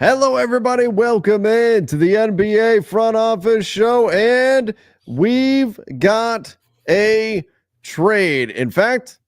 Hello, everybody. Welcome in to the NBA Front Office Show, and we've got a trade. In fact,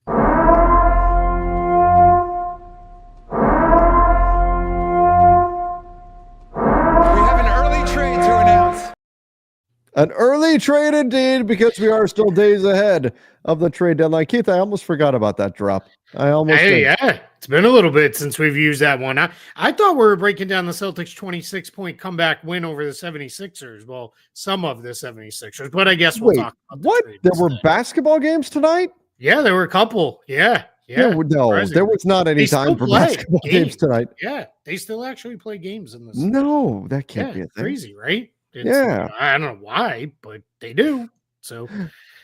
an early trade indeed, because we are still days ahead of the trade deadline. Keith, I almost forgot about that drop. I almost did. Yeah, it's been a little bit since we've used that one. I thought we were breaking down the Celtics 26-point comeback win over the 76ers. Well, some of the 76ers, but I guess we'll talk about the trade There were instead. basketball games tonight? Yeah, there were a couple. Yeah. No, there was not any time for basketball games tonight. Yeah, they still actually play games in this. No, that can't be a thing. Crazy, right? Yeah. I don't know why, but they do. So,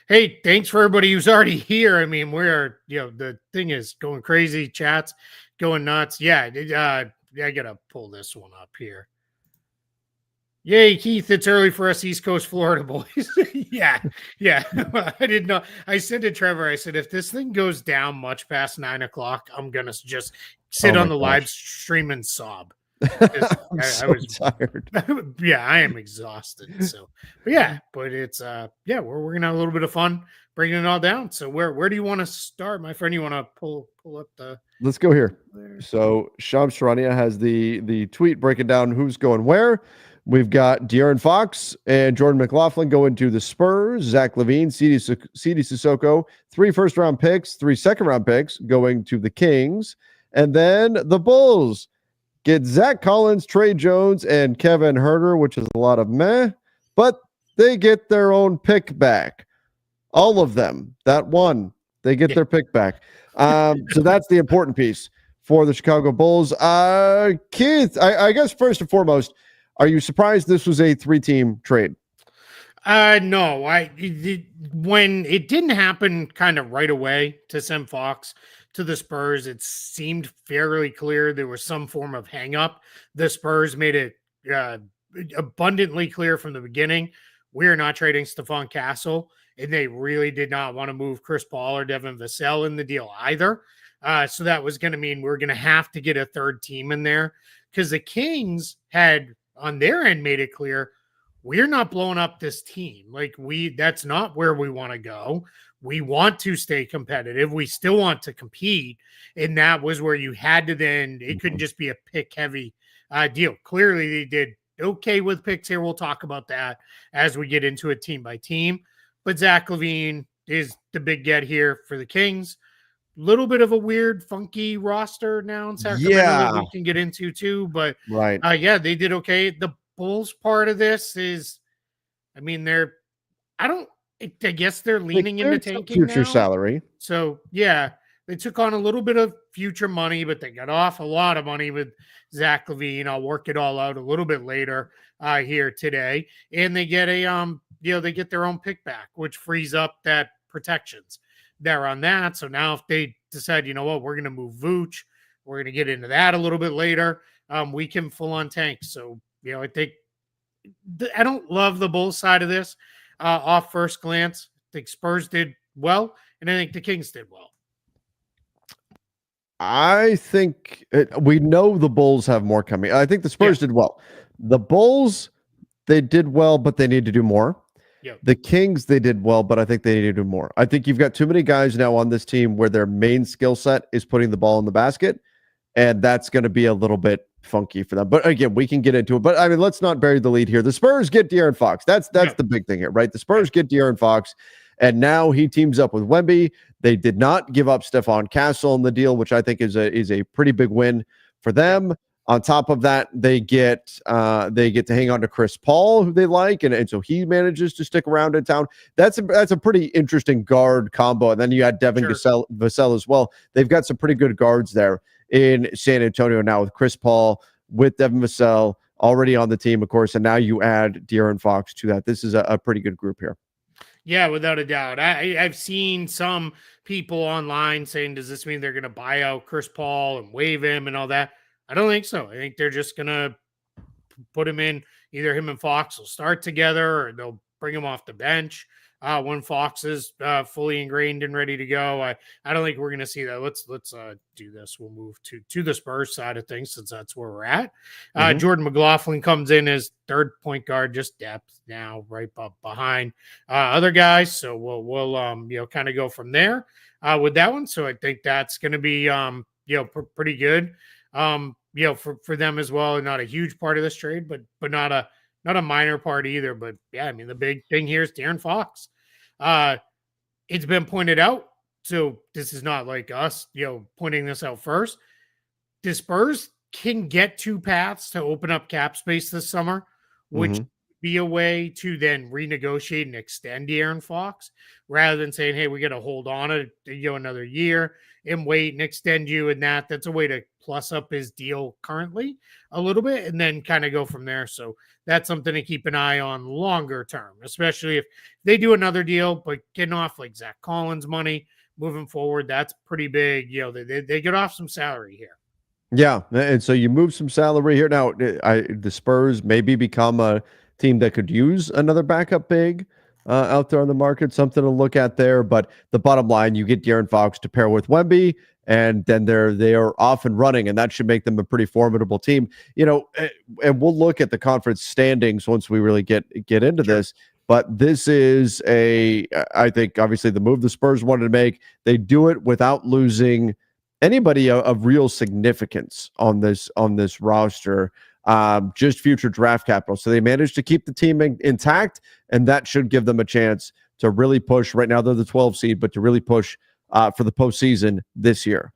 hey, thanks for everybody who's already here. I mean, we're, the thing is going crazy, chats going nuts. Yeah, I got to pull this one up here. Yay, Keith, it's early for us East Coast Florida boys. yeah. I didn't know. I said to Trevor, I said, if this thing goes down much past 9 o'clock, I'm going to just sit on the live stream and sob. I was tired. Yeah, I am exhausted. So, but it's we're gonna have a little bit of fun bringing it all down. So, where do you want to start, my friend? You want to pull up the? Let's go here. So, Shams Charania has the tweet breaking down who's going where. We've got De'Aaron Fox and Jordan McLaughlin going to the Spurs. Zach LaVine, Sidi Sissoko, 3 first-round picks, 3 second-round picks going to the Kings, and then the Bulls get Zach Collins, Trey Jones, and Kevin Huerter, which is a lot of meh, but they get their own pick back. All of them. That one. They get their pick back. So that's the important piece for the Chicago Bulls. Keith, I guess first and foremost, are you surprised this was a 3-team trade? No. When it didn't happen kind of right away to send Fox to the Spurs, it seemed fairly clear there was some form of hang-up. The Spurs made it abundantly clear from the beginning, we're not trading Stephon Castle, and they really did not want to move Chris Paul or Devin Vassell in the deal either. So that was going to mean we're going to have to get a third team in there, because the Kings had, on their end, made it clear, we're not blowing up this team. That's not where we want to go. We want to stay competitive. We still want to compete. And that was where you had to then, it couldn't just be a pick heavy deal. Clearly they did okay with picks here. We'll talk about that as we get into it team by team. But Zach LaVine is the big get here for the Kings. Little bit of a weird, funky roster now in Sacramento that we can get into too. But they did okay. The Bulls part of this is, I mean, I guess they're leaning into tanking future now. Salary. So they took on a little bit of future money, but they got off a lot of money with Zach LaVine. I'll work it all out a little bit later here today, and they get they get their own pick back, which frees up that protections there on that. So now if they decide, you know what, we're going to move Vooch, we're going to get into that a little bit later. We can full on tank. So I think I don't love the Bulls side of this. Off first glance, I think Spurs did well, and I think the Kings did well. I think we know the Bulls have more coming. I think the Spurs did well. The Bulls, they did well, but they need to do more. The Kings, they did well, but I think they need to do more. I think you've got too many guys now on this team where their main skill set is putting the ball in the basket, and that's going to be a little bit funky for them. But again, we can get into it. But I mean, let's not bury the lead here. The Spurs get De'Aaron Fox. That's the big thing here, right? The Spurs get De'Aaron Fox, and now he teams up with Wemby. They did not give up Stephon Castle in the deal, which I think is a pretty big win for them. On top of that, they get to hang on to Chris Paul, who they like, and so he manages to stick around in town. That's a pretty interesting guard combo. And then you had Devin Vassell as well. They've got some pretty good guards there in San Antonio now with Chris Paul, with Devin Vassell already on the team, of course, and now you add De'Aaron Fox to that. This is a pretty good group here. Yeah, without a doubt. I've seen some people online saying, does this mean they're going to buy out Chris Paul and waive him and all that? I don't think so. I think they're just going to put him in. Either him and Fox will start together, or they'll bring him off the bench. when Fox is fully ingrained and ready to go. I don't think we're going to see that. Let's do this. We'll move to the Spurs side of things since that's where we're at. Jordan McLaughlin comes in as third point guard, just depth now, right up behind other guys. So we'll kind of go from there with that one. So I think that's going to be pretty good. For them as well. Not a huge part of this trade, but not a minor part either. But yeah, I mean, the big thing here is De'Aaron Fox. It's been pointed out. So this is not like us, pointing this out first. The Spurs can get two paths to open up cap space this summer, which be a way to then renegotiate and extend De'Aaron Fox rather than saying, hey, we got to hold on to another year and wait and extend you. And that's a way to plus up his deal currently a little bit and then kind of go from there. So that's something to keep an eye on longer term, especially if they do another deal, but getting off like Zach Collins money moving forward, that's pretty big. They get off some salary here. Yeah. And so you move some salary here. Now, the Spurs maybe become a team that could use another backup big out there on the market, something to look at there. But the bottom line, you get De'Aaron Fox to pair with Wemby, and then they are off and running, and that should make them a pretty formidable team. And we'll look at the conference standings once we really get into this. But this is I think, obviously, the move the Spurs wanted to make. They do it without losing anybody of real significance on this roster. Just future draft capital. So they managed to keep the team intact, and that should give them a chance to really push. Right now, they're the 12 seed, but to really push for the postseason this year.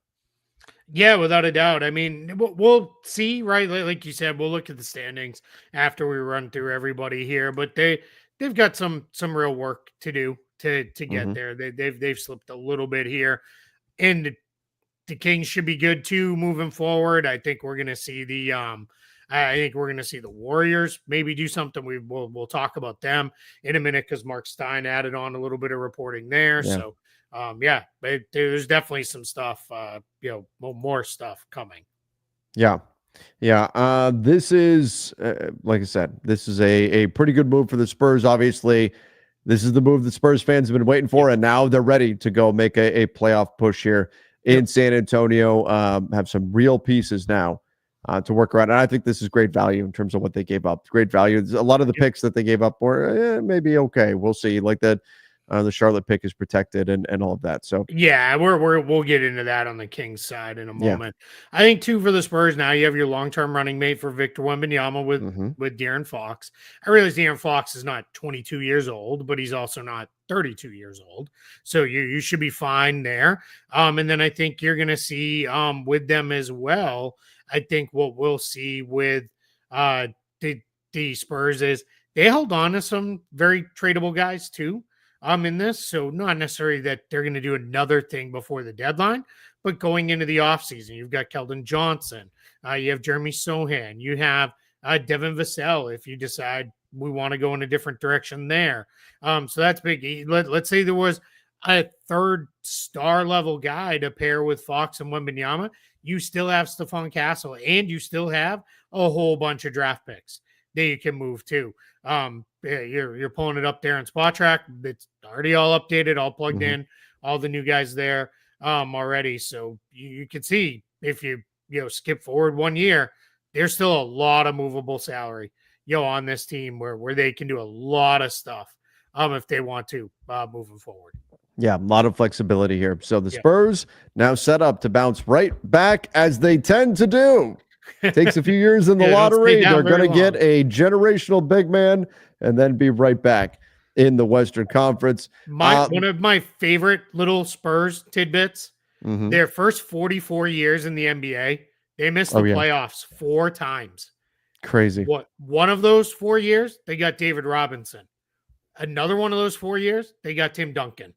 Yeah, without a doubt. I mean, we'll see, right? Like you said, we'll look at the standings after we run through everybody here, but they've got some real work to do to get there. They've slipped a little bit here, and the Kings should be good too moving forward. I think we're going to see the Warriors maybe do something. We'll talk about them in a minute because Mark Stein added on a little bit of reporting there. Yeah. So, but there's definitely some stuff, more stuff coming. Yeah. This is, like I said, this is a pretty good move for the Spurs. Obviously, this is the move the Spurs fans have been waiting for, and now they're ready to go make a playoff push here in San Antonio. Have some real pieces now to work around. And I think this is great value in terms of what they gave up. Great value. A lot of the picks that they gave up were maybe okay. We'll see. Like that, the Charlotte pick is protected and all of that. So yeah, we'll get into that on the Kings side in a moment. I think too for the Spurs now you have your long-term running mate for Victor Wembanyama with De'Aaron Fox. I realize De'Aaron Fox is not 22 years old, but he's also not 32 years old. So you should be fine there. And then I think you're going to see with them as well. I think what we'll see with the Spurs is they held on to some very tradable guys too in this. So not necessarily that they're going to do another thing before the deadline, but going into the offseason, you've got Keldon Johnson, you have Jeremy Sohan, you have Devin Vassell if you decide we want to go in a different direction there. So that's big. Let's say there was a third star level guy to pair with Fox and Wembanyama. You still have Stephon Castle, and you still have a whole bunch of draft picks that you can move to. You're pulling it up there in Spot Track. It's already all updated, all plugged in, all the new guys there already. So you can see if you skip forward 1 year, there's still a lot of movable salary on this team where they can do a lot of stuff if they want to moving forward. Yeah, a lot of flexibility here. So the Spurs now set up to bounce right back as they tend to do. Takes a few years in the lottery. They're going to get a generational big man and then be right back in the Western Conference. One of my favorite little Spurs tidbits, their first 44 years in the NBA, they missed the playoffs 4 times. Crazy. One of those 4 years, they got David Robinson. Another one of those 4 years, they got Tim Duncan.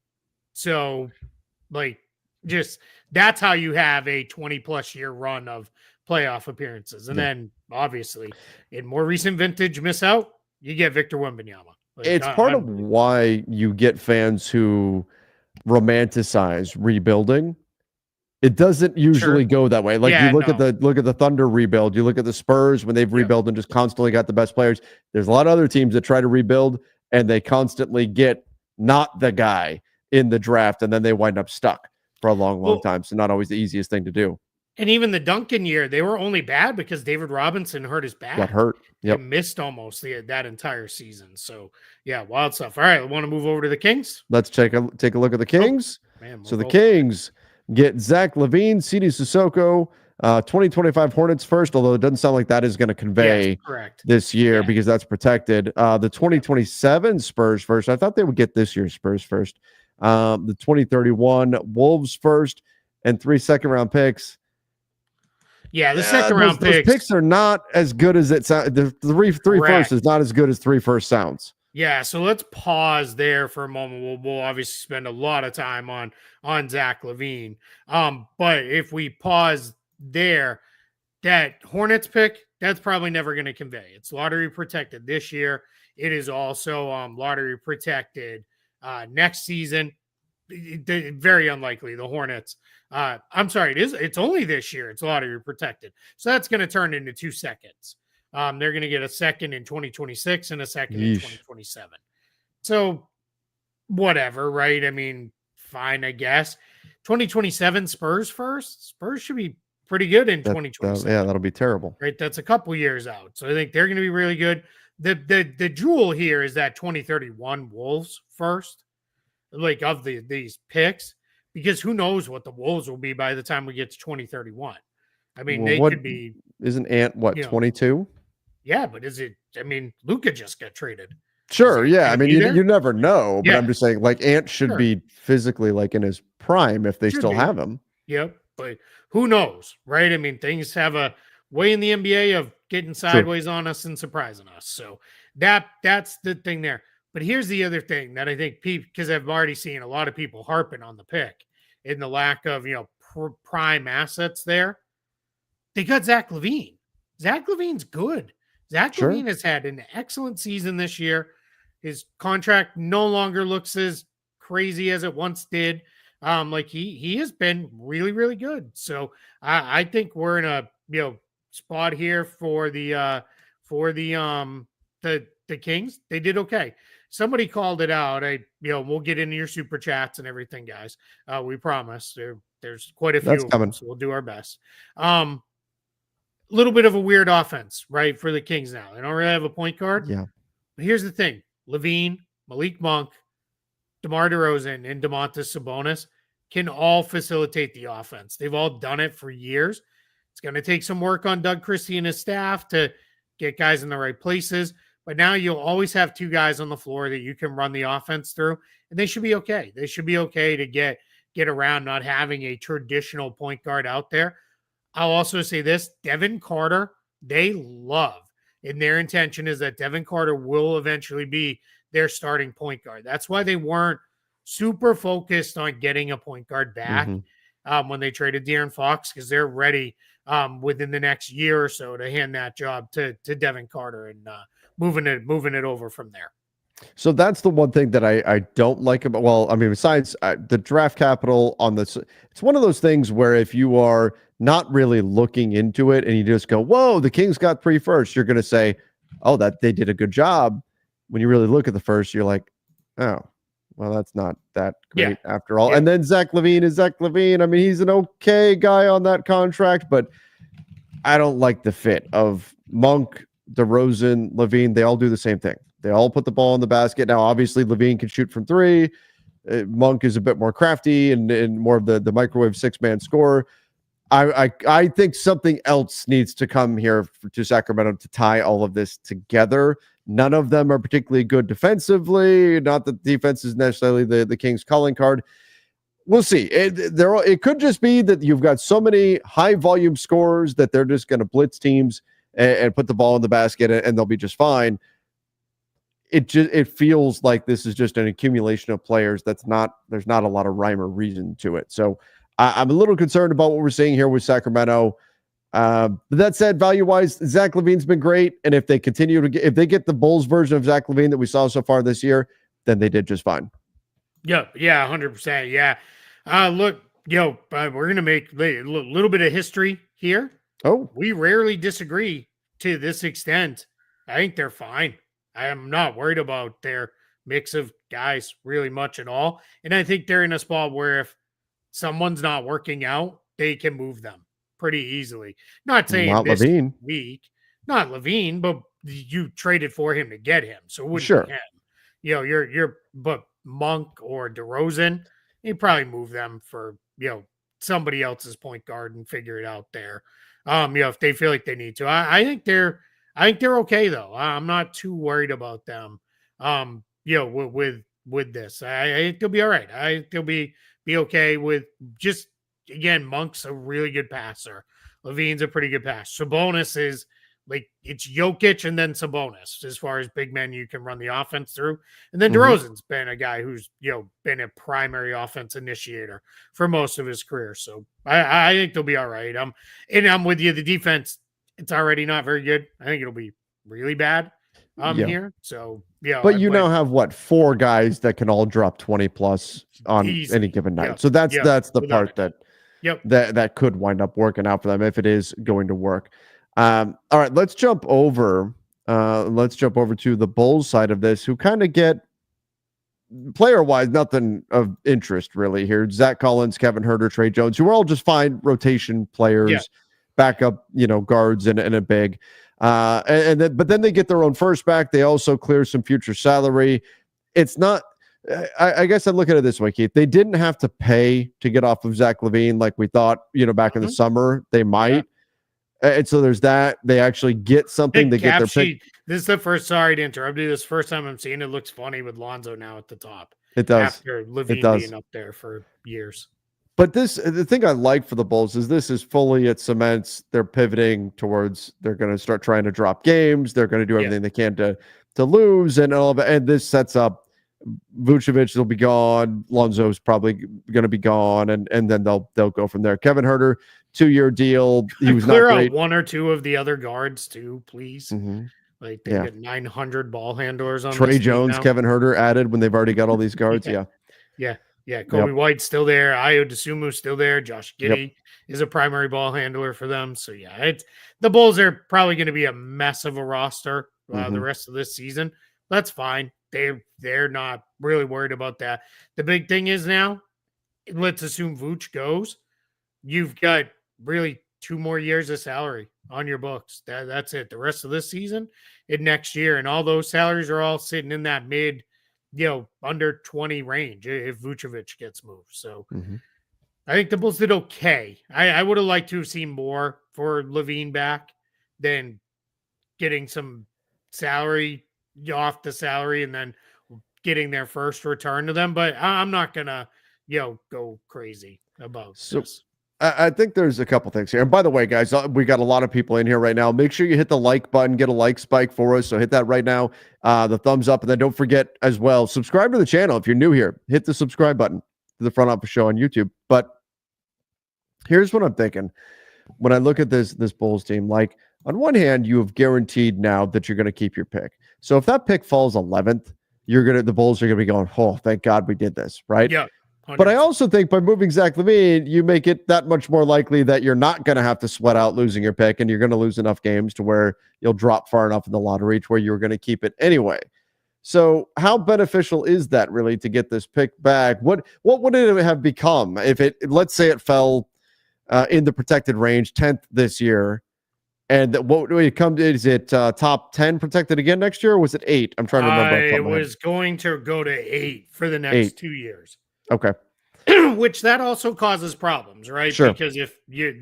So, that's how you have a 20-plus year run of playoff appearances. And then, obviously, in more recent vintage miss out, you get Victor Wembanyama. It's part of why you get fans who romanticize rebuilding. It doesn't usually go that way. You look at the Thunder rebuild, you look at the Spurs when they've rebuilt and just constantly got the best players. There's a lot of other teams that try to rebuild and they constantly get not the guy in the draft, and then they wind up stuck for a long, long Well, time. So not always the easiest thing to do. and even the Duncan year, they were only bad because David Robinson hurt his Got back hurt. Yep. and missed almost that entire season. So yeah, wild stuff. All right, I want to move over to the Kings. Let's take a look at the Kings. Man, So the Kings get Zach LaVine, CD Sissoko, 2025 Hornets first, although it doesn't sound like that is going to convey this year because that's protected. The 2027 Spurs first. I thought they would get this year's Spurs first. The 2031 Wolves first, and 3 second-round picks. Yeah, the second-round picks. Those picks are not as good as it sounds. The three first is not as good as 3 first sounds. Yeah, so let's pause there for a moment. We'll obviously spend a lot of time on Zach LaVine. But if we pause there, that Hornets pick, that's probably never going to convey. It's lottery protected this year. It is also lottery protected next season. Very unlikely the Hornets. I'm sorry, it's only this year. It's lottery protected. So that's going to turn into 2 seconds. They're going to get a second in 2026 and a second in 2027. So whatever, right? I mean, fine, I guess. 2027 Spurs first. Spurs should be pretty good in 2027. Yeah, that'll be terrible. Right, that's a couple years out. So I think they're going to be really good. The jewel here is that 2031 Wolves first, like of these picks, because who knows what the Wolves will be by the time we get to 2031. I mean, they could be. Isn't Ant 22? Yeah, but is it? I mean, Luka just got traded. Sure, yeah. I mean, you never know, but I'm just saying, like, Ant should be physically like in his prime if they still have him. Yep, but who knows, right? I mean, things have a way in the NBA of getting sideways on us and surprising us. So that's the thing there. But here's the other thing that I think because I've already seen a lot of people harping on the pick in the lack of prime assets there. They got Zach LaVine. Zach LaVine's good. Zach LaVine has had an excellent season this year. His contract no longer looks as crazy as it once did. Like he has been really, really good. So I think we're in a spot here for the Kings. They did okay. Somebody called it out. We'll get into your super chats and everything, guys. We promise. There's quite a few of them, so we'll do our best. Little bit of a weird offense, right, for the Kings now. They don't really have a point guard. Yeah. But here's the thing. LaVine, Malik Monk, DeMar DeRozan, and Domantas Sabonis can all facilitate the offense. They've all done it for years. It's going to take some work on Doug Christie and his staff to get guys in the right places. But now you'll always have 2 guys on the floor that you can run the offense through, and they should be okay. They should be okay to get around not having a traditional point guard out there. I'll also say this, Devin Carter, they love, and their intention is that Devin Carter will eventually be their starting point guard. That's why they weren't super focused on getting a point guard back when they traded De'Aaron Fox, because they're ready within the next year or so to hand that job to Devin Carter and moving it over from there. So that's the one thing that I don't like about, well, I mean, besides the draft capital on this, it's one of those things where if you are not really looking into it and you just go, whoa, the Kings got 3 first, you're going to say, oh, that they did a good job. When you really look at the first, you're like, oh, well, that's not that great after all. And then Zach LaVine is Zach LaVine. I mean, he's an okay guy on that contract, but I don't like the fit of Monk, DeRozan, LaVine. They all do the same thing. They all put the ball in the basket. Now, obviously, LaVine can shoot from 3. Monk is a bit more crafty and more of the microwave 6-man scorer. I think something else needs to come here to Sacramento to tie all of this together. None of them are particularly good defensively. Not that defense is necessarily the Kings' calling card. We'll see. It could just be that you've got so many high-volume scorers that they're just going to blitz teams and put the ball in the basket and they'll be just fine. It feels like this is just an accumulation of players. There's not a lot of rhyme or reason to it. So I'm a little concerned about what we're seeing here with Sacramento. But that said, value-wise, Zach LaVine's been great, and if they continue to if they get the Bulls version of Zach LaVine that we saw so far this year, then they did just fine. Yeah, 100%. Yeah. Look, we're gonna make a little bit of history here. Oh, we rarely disagree to this extent. I think they're fine. I am not worried about their mix of guys really much at all. And I think they're in a spot where if someone's not working out, they can move them pretty easily. Not saying Not this LaVine. week, not LaVine, but you traded for him to get him, so it wouldn't be Sure. him. But Monk or DeRozan, you probably move them for somebody else's point guard and figure it out there. If they feel like they need to, I think they're okay though. I'm not too worried about them. With this, I think they'll be all right. I think they'll be okay with just again. Monk's a really good passer. LaVine's a pretty good passer. Sabonis is like it's Jokic and then Sabonis as far as big men you can run the offense through. And then DeRozan's been a guy who's been a primary offense initiator for most of his career. So I think they'll be all right. And I'm with you. The defense, it's already not very good. I think it'll be really bad here. So but you now have what 4 guys that can all drop 20 plus on any given night. So that's the part that could wind up working out for them if it is going to work. All right, let's jump over to the Bulls side of this, who kind of get player-wise nothing of interest really here. Zach Collins, Kevin Huerter, Trey Jones, who are all just fine rotation players, backup, guards and a big. But then they get their own first back. They also clear some future salary. It's not. I guess I look at it this way, Keith. They didn't have to pay to get off of Zach LaVine like we thought. Back in the summer they might. Yeah. And so there's that. They actually get something. They get their pick. This is the first. Sorry to interrupt you. This first time I'm seeing it. Looks funny with Lonzo now at the top. It does. After LaVine being up there for years. But the thing I like for the Bulls is this is fully it cements. They're pivoting towards. They're going to start trying to drop games. They're going to do everything they can to lose and all of it. And this sets up. Vucevic will be gone. Lonzo's probably going to be gone, and then they'll go from there. Kevin Huerter, 2-year deal. He was clear not great. Out 1 or 2 of the other guards too, please. Like they get 900 ball handlers on Trey Jones, Kevin Huerter added when they've already got all these guards. Yeah. Kobe White's still there. Ayo Dosunmu's still there. Josh Giddey is a primary ball handler for them. So the Bulls are probably going to be a mess of a roster the rest of this season. That's fine. They're not really worried about that. The big thing is now, let's assume Vooch goes. You've got really 2 more years of salary on your books. That's it. The rest of this season and next year, and all those salaries are all sitting in that mid, under 20 range if Vucevic gets moved. So I think the Bulls did okay. I would have liked to have seen more for LaVine back than getting some salary off the salary and then getting their first return to them. But I'm not gonna go crazy about this. I think there's a couple things here. And by the way, guys, we got a lot of people in here right now. Make sure you hit the like button, get a like spike for us. So hit that right now, the thumbs up. And then don't forget as well, subscribe to the channel. If you're new here, hit the subscribe button to the Front Office Show on YouTube. But here's what I'm thinking. When I look at this Bulls team, like on one hand, you have guaranteed now that you're going to keep your pick. So if that pick falls 11th, the Bulls are going to be going, oh, thank God we did this, right? Yeah. 100%. But I also think by moving Zach LaVine, you make it that much more likely that you're not going to have to sweat out losing your pick, and you're going to lose enough games to where you'll drop far enough in the lottery to where you're going to keep it anyway. So how beneficial is that really to get this pick back? What would it have become if let's say it fell in the protected range 10th this year? And what would it come to? Is it top 10 protected again next year, or was it 8? I'm trying to remember. It was going to go to 8 for the next 2 years. Okay. Which that also causes problems, right? Sure. Because if you're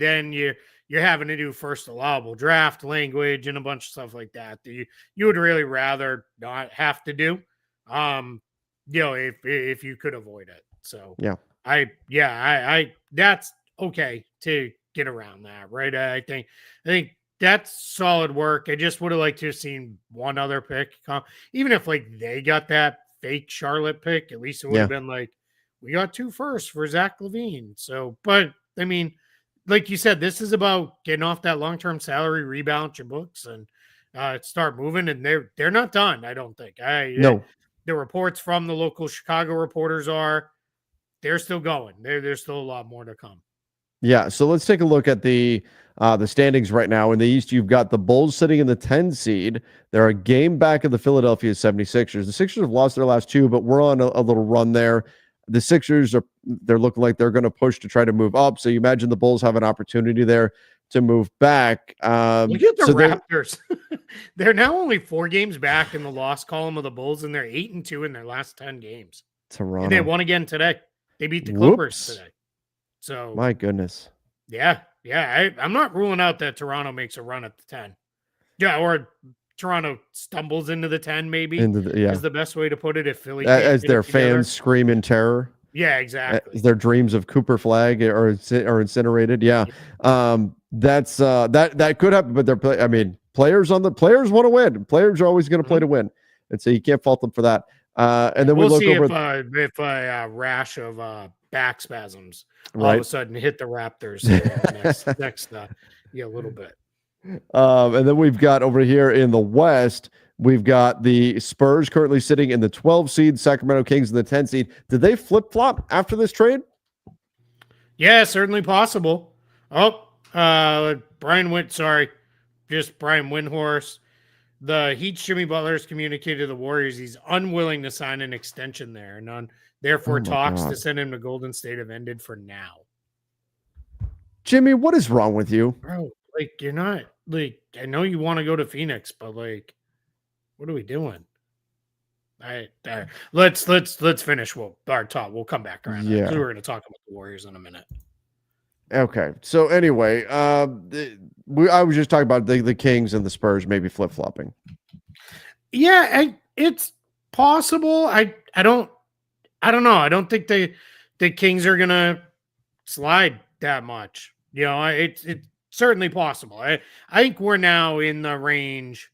having to do first allowable draft language and a bunch of stuff like that you would really rather not have to do. If you could avoid it. So I that's okay to get around that, right? I think that's solid work. I just would have liked to have seen one other pick even if like they got that fake Charlotte pick, at least it would have been like, we got 2 firsts for Zach LaVine. So, but I mean, like you said, this is about getting off that long-term salary, rebalance your books, and start moving. And they're not done, I don't think. No. The reports from the local Chicago reporters are they're still going. There's still a lot more to come. Yeah, so let's take a look at the standings right now. In the East, you've got the Bulls sitting in the 10 seed. They're a game back of the Philadelphia 76ers. The Sixers have lost their last two, but we're on a little run there. The Sixers they're looking like they're going to push to try to move up. So you imagine the Bulls have an opportunity there to move back. Look at the Raptors. They're now only 4 games back in the loss column of the Bulls, and they're 8-2 in their last 10 games. Toronto. And they won again today. They beat the Clippers today. So my goodness. Yeah. I'm not ruling out that Toronto makes a run at the 10. Yeah, or Toronto stumbles into the 10, maybe is the best way to put it. If Philly as their fans scream in terror. Yeah, exactly. As their dreams of Cooper Flag are incinerated. Yeah. That's that could happen, but players want to win. Players are always going to play to win. And so you can't fault them for that. And then we'll look see over if a rash of back spasms all of a sudden hit the Raptors next a little bit. And then we've got over here in the West, we've got the Spurs currently sitting in the 12 seed, Sacramento Kings in the 10 seed. Did they flip-flop after this trade? Yeah, certainly possible. Brian Windhorst. The Heat's Jimmy Butler has communicated to the Warriors he's unwilling to sign an extension there, and therefore talks to send him to Golden State have ended for now. Jimmy, what is wrong with you? Bro, you're not, I know you want to go to Phoenix, but what are we doing? Let's finish our talk. We'll come back around. Yeah, we're going to talk about the Warriors in a minute. Okay. So anyway, I was just talking about the Kings and the Spurs maybe flip-flopping. Yeah, it's possible. I don't know. I don't think the Kings are going to slide that much. It's certainly possible. I think we're now in the range.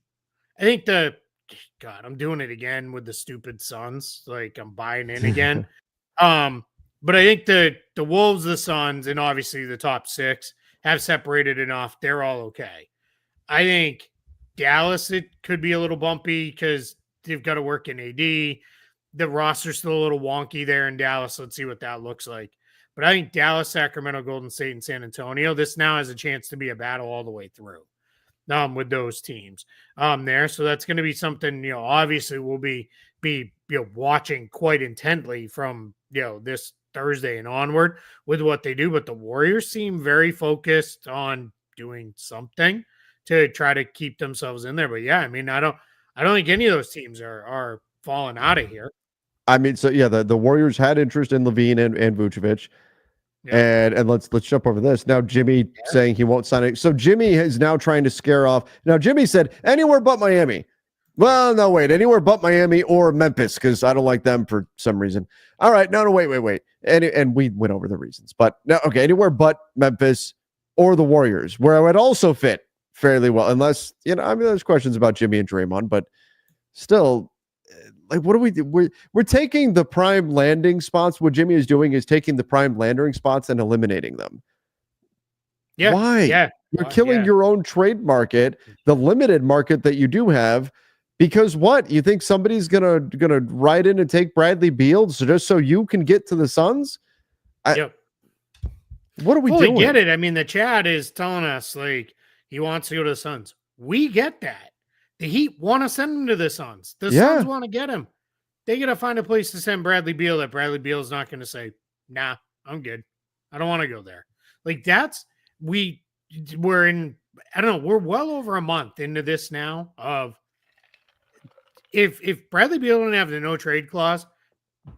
I think I'm doing it again with the stupid Suns. I'm buying in again. But I think the Wolves, the Suns, and obviously the top 6 have separated enough. They're all okay. I think Dallas, it could be a little bumpy because they've got to work in AD. The roster's still a little wonky there in Dallas. Let's see what that looks like. But I think Dallas, Sacramento, Golden State, and San Antonio, this now has a chance to be a battle all the way through with those teams there. So that's going to be something, obviously we'll be watching quite intently from, this Thursday and onward with what they do. But the Warriors seem very focused on doing something to try to keep themselves in there. But yeah, I don't think any of those teams are falling out of here. The Warriors had interest in LaVine and Vucevic. Yeah. And let's jump over this. Now, Jimmy saying he won't sign it. So Jimmy is now trying to scare off. Now, Jimmy said anywhere but Miami. Well, no, wait, anywhere but Miami or Memphis, because I don't like them for some reason. All right, no, wait. And we went over the reasons. But no, okay, anywhere but Memphis or the Warriors, where I would also fit fairly well, unless, there's questions about Jimmy and Draymond, but still, what do we do? We're taking the prime landing spots. What Jimmy is doing is taking the prime landing spots and eliminating them. Yeah. Why? Yeah. You're killing your own trade market, the limited market that you do have, because what? You think somebody's gonna ride in and take Bradley Beal just so you can get to the Suns? Yep. What are we doing? Get it. The chat is telling us he wants to go to the Suns. We get that. The Heat want to send him to the Suns. The Suns want to get him. They got to find a place to send Bradley Beal that Bradley Beal is not going to say, nah, I'm good. I don't want to go there. We're in, I don't know, we're well over a month into this now of if Bradley Beal didn't have the no trade clause,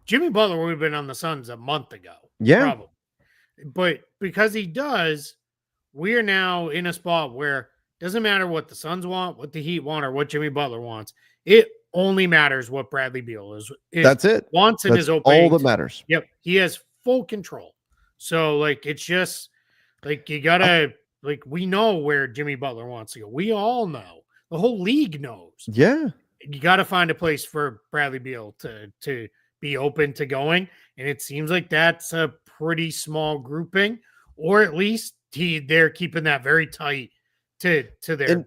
Jimmy Butler would have been on the Suns a month ago. Yeah. Probably. But because he does, we are now in a spot where it doesn't matter what the Suns want, what the Heat want, or what Jimmy Butler wants. It only matters what Bradley Beal is that's it. Wants and that's is open. All that matters. Yep. He has full control. So it's just you gotta we know where Jimmy Butler wants to go. We all know. The whole league knows. Yeah. You got to find a place for Bradley Beal to be open to going. And it seems like that's a pretty small grouping, or at least they're keeping that very tight to their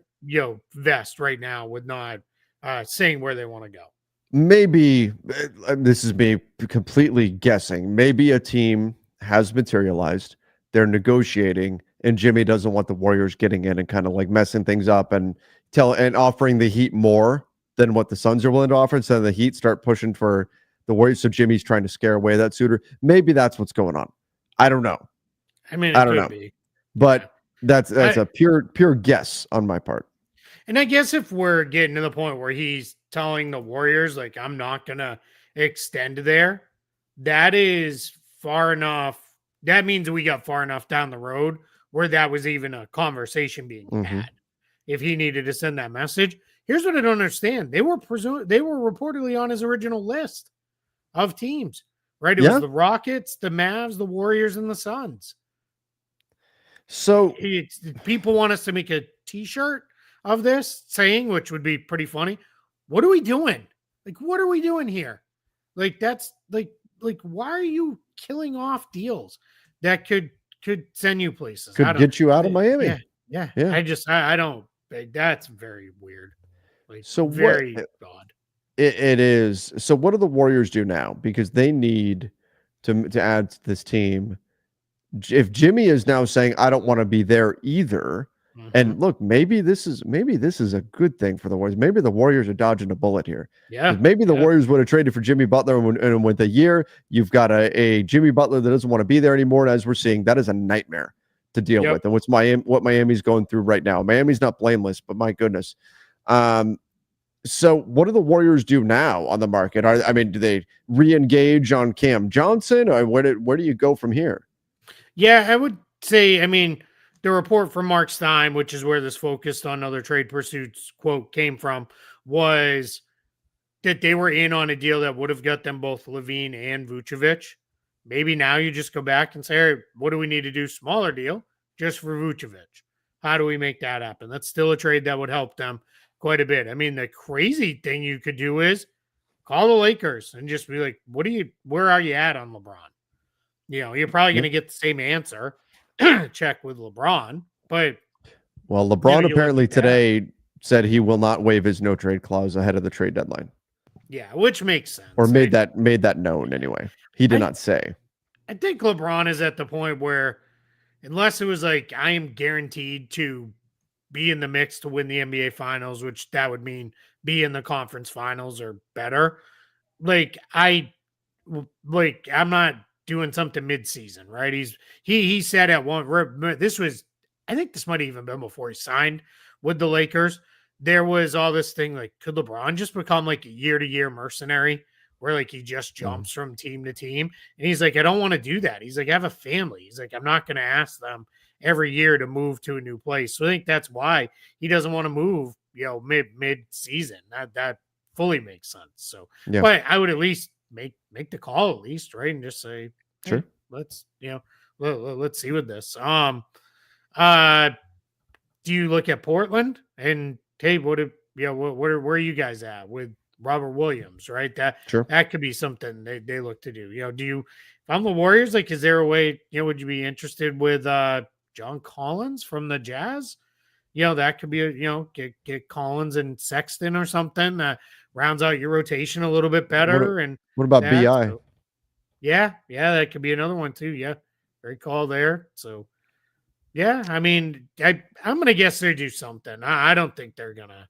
vest right now with not saying where they want to go. Maybe this is me completely guessing. Maybe a team has materialized. they're negotiating, and Jimmy doesn't want the Warriors getting in and kind of like messing things up and offering the Heat more than what the Suns are willing to offer. Instead of the Heat start pushing for the Warriors, so Jimmy's trying to scare away that suitor. Maybe that's what's going on. I don't know. I mean, I it don't could know. be, But that's a pure guess on my part. And I guess if we're getting to the point where he's telling the Warriors, like, I'm not going to extend there, that is far enough. That means we got far enough down the road where that was even a conversation being had. If he needed to send that message, here's what I don't understand. They were reportedly on his original list of teams, right? It was the Rockets, the Mavs, the Warriors, and the Suns. So people want us to make a t-shirt of this saying, which would be pretty funny. What are we doing? Like, what are we doing here? Like, that's like, why are you killing off deals that could send you places? Could get you out of Miami. Yeah. I don't, that's very weird. Like, so very odd. It is. So what do the Warriors do now? Because they need to add to this team. If Jimmy is now saying, I don't want to be there either. And look, maybe this is a good thing for the Warriors. Maybe the Warriors are dodging a bullet here. Yeah. Maybe the Warriors would have traded for Jimmy Butler, and with a year, you've got a Jimmy Butler that doesn't want to be there anymore. And as we're seeing, that is a nightmare to deal with. And what Miami's going through right now. Miami's not blameless, but my goodness. So what do the Warriors do now on the market? Do they re-engage on Cam Johnson, or where do you go from here? Yeah, I would say, the report from Mark Stein, which is where this focused on other trade pursuits quote came from, was that they were in on a deal that would have got them both LaVine and Vucevic. Maybe now you just go back and say, hey, what do we need to do? Smaller deal just for Vucevic. How do we make that happen? That's still a trade that would help them quite a bit. The crazy thing you could do is call the Lakers and just be like, where are you at on LeBron? You're probably going to get the same answer. Check with LeBron, but LeBron apparently today said he will not waive his no trade clause ahead of the trade deadline. Yeah, which makes sense. Or made that known anyway. He did not say. I think LeBron is at the point where, unless it was like I am guaranteed to be in the mix to win the NBA Finals, which that would mean be in the conference finals or better. I'm not doing something mid-season, right? He said at one, I think this might have even been before he signed with the Lakers. There was all this thing like, could LeBron just become like a year-to-year mercenary where like he just jumps from team to team? And he's like, I don't want to do that. He's like, I have a family. He's like, I'm not going to ask them every year to move to a new place. So I think that's why he doesn't want to move, mid-season. That fully makes sense. So, but I would at least make the call at least, right? And just say, hey, sure, let's see with this. Do you look at Portland and hey, where are you guys at with Robert Williams, right? That could be something they look to do. If I'm the Warriors, like, is there a way, would you be interested with John Collins from the Jazz? That could be get Collins and Sexton or something that rounds out your rotation a little bit better. What about BI? So, yeah, that could be another one too. Yeah, great call there. So, yeah, I'm gonna guess they do something. I don't think they're gonna,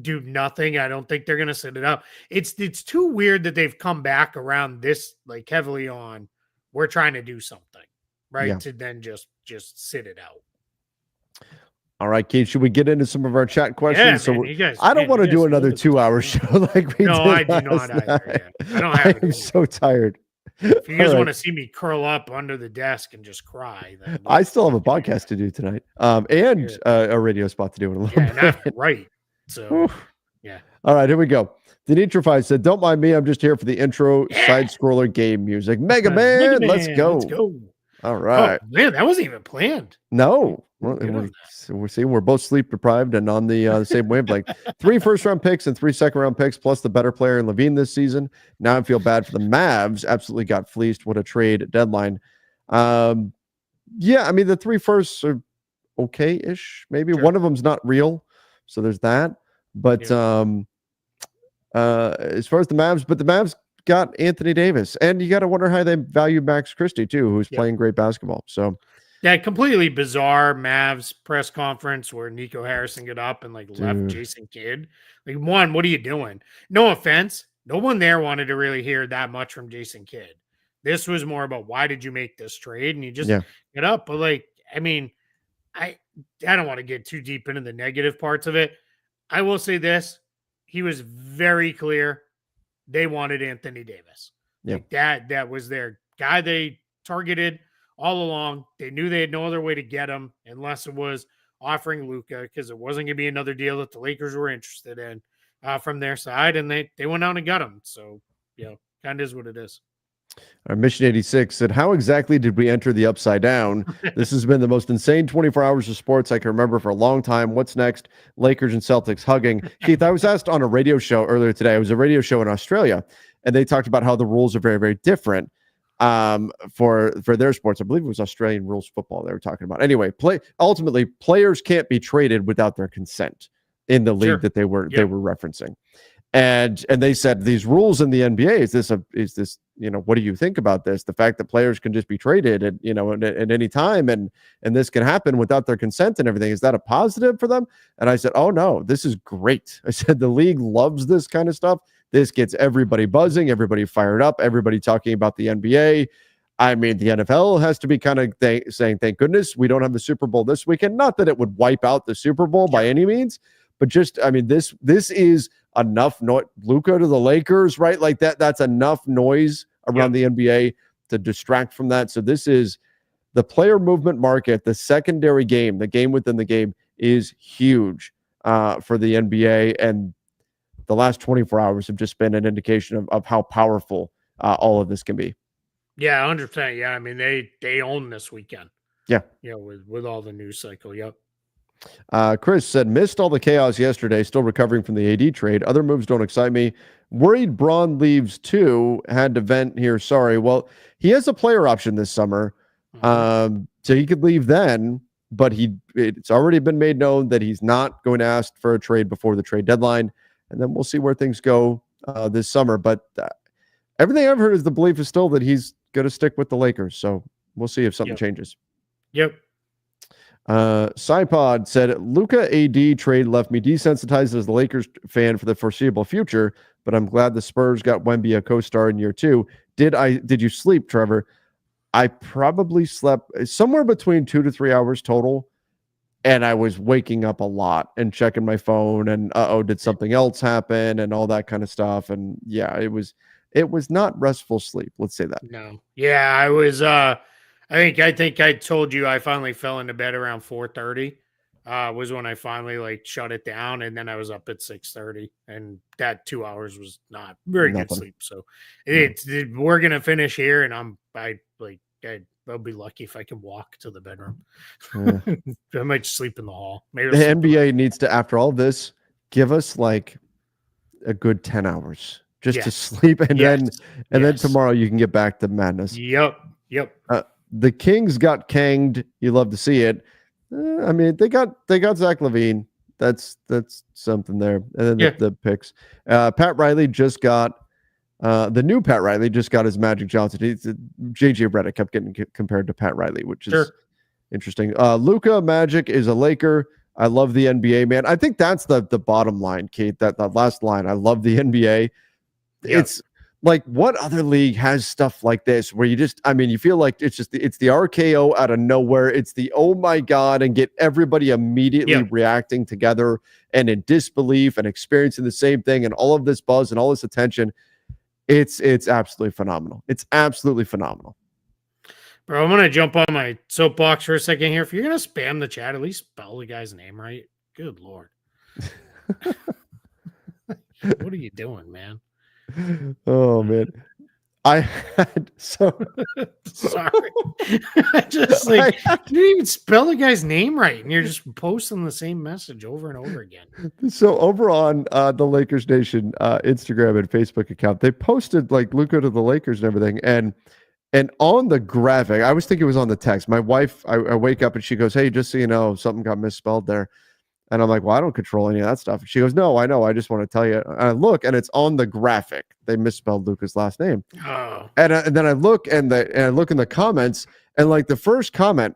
do nothing. I don't think they're gonna sit it out. It's too weird that they've come back around this like heavily on. We're trying to do something, right? Yeah. To then just sit it out. All right, Keith, should we get into some of our chat questions? Yeah, man, I don't want to do another 2-hour show like we did. No, I do not either. Yeah. I don't have I'm so tired. If you guys want to see me curl up under the desk and just cry, then I still have a podcast to do tonight, and a radio spot to do in a little bit. Right. So, yeah. All right, here we go. Denitrify said, "Don't mind me. I'm just here for the intro side scroller game music. Mega Man, let's go. Let's go. All right. Oh, man, that wasn't even planned. No. We're seeing we're both sleep deprived and on the same wavelength. 3 first-round picks and 3 second-round picks, plus the better player in LaVine this season. Now I feel bad for the Mavs. Absolutely got fleeced. What a trade deadline. The 3 firsts are okay-ish. Maybe one of them's not real, so there's that. But as far as the Mavs got Anthony Davis, and you got to wonder how they value Max Christie too, who's playing great basketball. So that completely bizarre Mavs press conference where Nico Harrison got up and like left Jason Kidd. Like, one, what are you doing? No offense, no one there wanted to really hear that much from Jason Kidd. This was more about why did you make this trade, and you just get up. But like, I mean, I don't want to get too deep into the negative parts of it. I will say this: he was very clear they wanted Anthony Davis. Like that was their guy they targeted all along. They knew they had no other way to get him unless it was offering Luka, because it wasn't going to be another deal that the Lakers were interested in from their side, and they went out and got him. So, kind of is what it is. Our Mission 86 said, how exactly did we enter the upside down? This has been the most insane 24 hours of sports I can remember for a long time. What's next? Lakers and Celtics hugging. Keith, I was asked on a radio show earlier today. It was a radio show in Australia, and they talked about how the rules are very, very different for their sports. I believe it was Australian rules football they were talking about. Anyway, ultimately, players can't be traded without their consent in the league that they were referencing. And they said these rules in the NBA, is this what do you think about this? The fact that players can just be traded at any time and this can happen without their consent and everything. Is that a positive for them? And I said, oh no, this is great. I said, the league loves this kind of stuff. This gets everybody buzzing, everybody fired up, everybody talking about the NBA. I mean, the NFL has to be kind of saying, thank goodness we don't have the Super Bowl this weekend. Not that it would wipe out the Super Bowl by any means, but just, I mean, this is enough noise. Luka to the Lakers, right? Like that's enough noise around the NBA to distract from that. So this is the player movement market, the secondary game, the game within the game is huge for the NBA. And the last 24 hours have just been an indication of how powerful all of this can be. Yeah, 100%. Yeah, I mean, they own this weekend. Yeah. With all the news cycle. Yep. Chris said, missed all the chaos yesterday, still recovering from the AD trade. Other moves don't excite me. Worried Braun leaves too. Had to vent here. Sorry. Well, he has a player option this summer. So he could leave then, but it's already been made known that he's not going to ask for a trade before the trade deadline. And then we'll see where things go this summer. But everything I've heard is the belief is still that he's going to stick with the Lakers. So we'll see if something changes. Yep. Cypod said, Luka AD trade left me desensitized as the Lakers fan for the foreseeable future, but I'm glad the Spurs got Wemby a co-star in year 2. Did you sleep, Trevor? I probably slept somewhere between 2 to 3 hours total, and I was waking up a lot and checking my phone and did something else happen and all that kind of stuff. And yeah, it was not restful sleep. Let's say that. No. Yeah, I was I think I told you I finally fell into bed around 4:30. Was when I finally shut it down, and then I was up at 6:30, and that 2 hours was not very good sleep. So we're gonna finish here, and I'll be lucky if I can walk to the bedroom. I might just sleep in the hall. Maybe the NBA needs to, after all this, give us like a good 10 hours just to sleep, and then tomorrow you can get back to madness. Yep. The Kings got kanged. You love to see it. I mean, they got Zach LaVine. That's something there. And then the picks. Pat Riley just got the new Pat Riley just got his Magic Johnson. JJ Redick kept getting compared to Pat Riley, which is interesting. Luka Magic is a Laker. I love the NBA, man. I think that's the bottom line, Kate. That last line. I love the NBA. Yeah. It's like, what other league has stuff like this where you just, I mean, you feel like it's the RKO out of nowhere. It's the, oh my God, and get everybody immediately reacting together and in disbelief and experiencing the same thing and all of this buzz and all this attention. It's absolutely phenomenal. It's absolutely phenomenal. Bro, I'm going to jump on my soapbox for a second here. If you're going to spam the chat, at least spell the guy's name right. Good Lord. What are you doing, man? Oh man, I had so sorry. Just you didn't even spell the guy's name right, and you're just posting the same message over and over again. So over on the Lakers Nation Instagram and Facebook account, they posted like Luka to the Lakers and everything, and on the graphic, I was thinking it was on the text. My wife, I wake up and she goes, "Hey, just so you know, something got misspelled there." And I'm like, well, I don't control any of that stuff. She goes, no, I know. I just want to tell you. And I look, and it's on the graphic. They misspelled Luka's last name. Oh. And then I look and I look in the comments, and like the first comment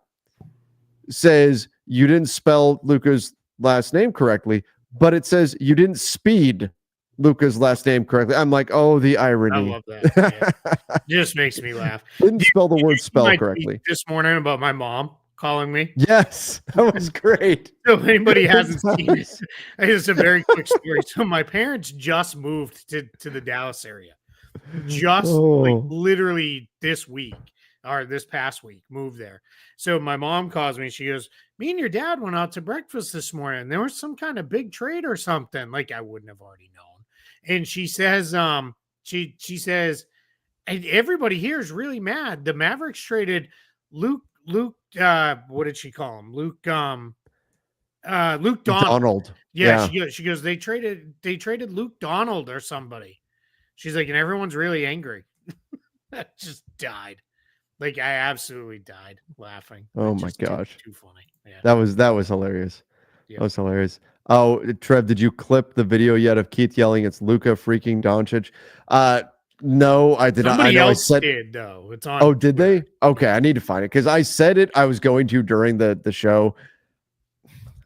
says you didn't spell Luka's last name correctly, but it says you didn't speed Luka's last name correctly. I'm like, oh, the irony. I love that. Yeah. Just makes me laugh. Didn't spell the word spell correctly. This morning about my mom calling me. Yes, that was great. So if anybody hasn't seen it, it's a very quick story. So my parents just moved to the Dallas area. Just like literally this week or this past week, moved there. So my mom calls me. She goes, me and your dad went out to breakfast this morning. There was some kind of big trade or something. Like I wouldn't have already known. And she says, she says, everybody here is really mad. The Mavericks traded Luke, what did she call him? Luke Donald. Yeah. She goes, they traded Luke Donald or somebody. She's like, and everyone's really angry. I just died. Like I absolutely died laughing. Oh my gosh. Too funny. Yeah. That was hilarious. Yep. That was hilarious. Oh, Trev, did you clip the video yet of Keith yelling it's Luka freaking Doncic? No, I did not. Somebody else did though. It's on. Oh, did they? Okay, I need to find it because I said it. I was going to during the show.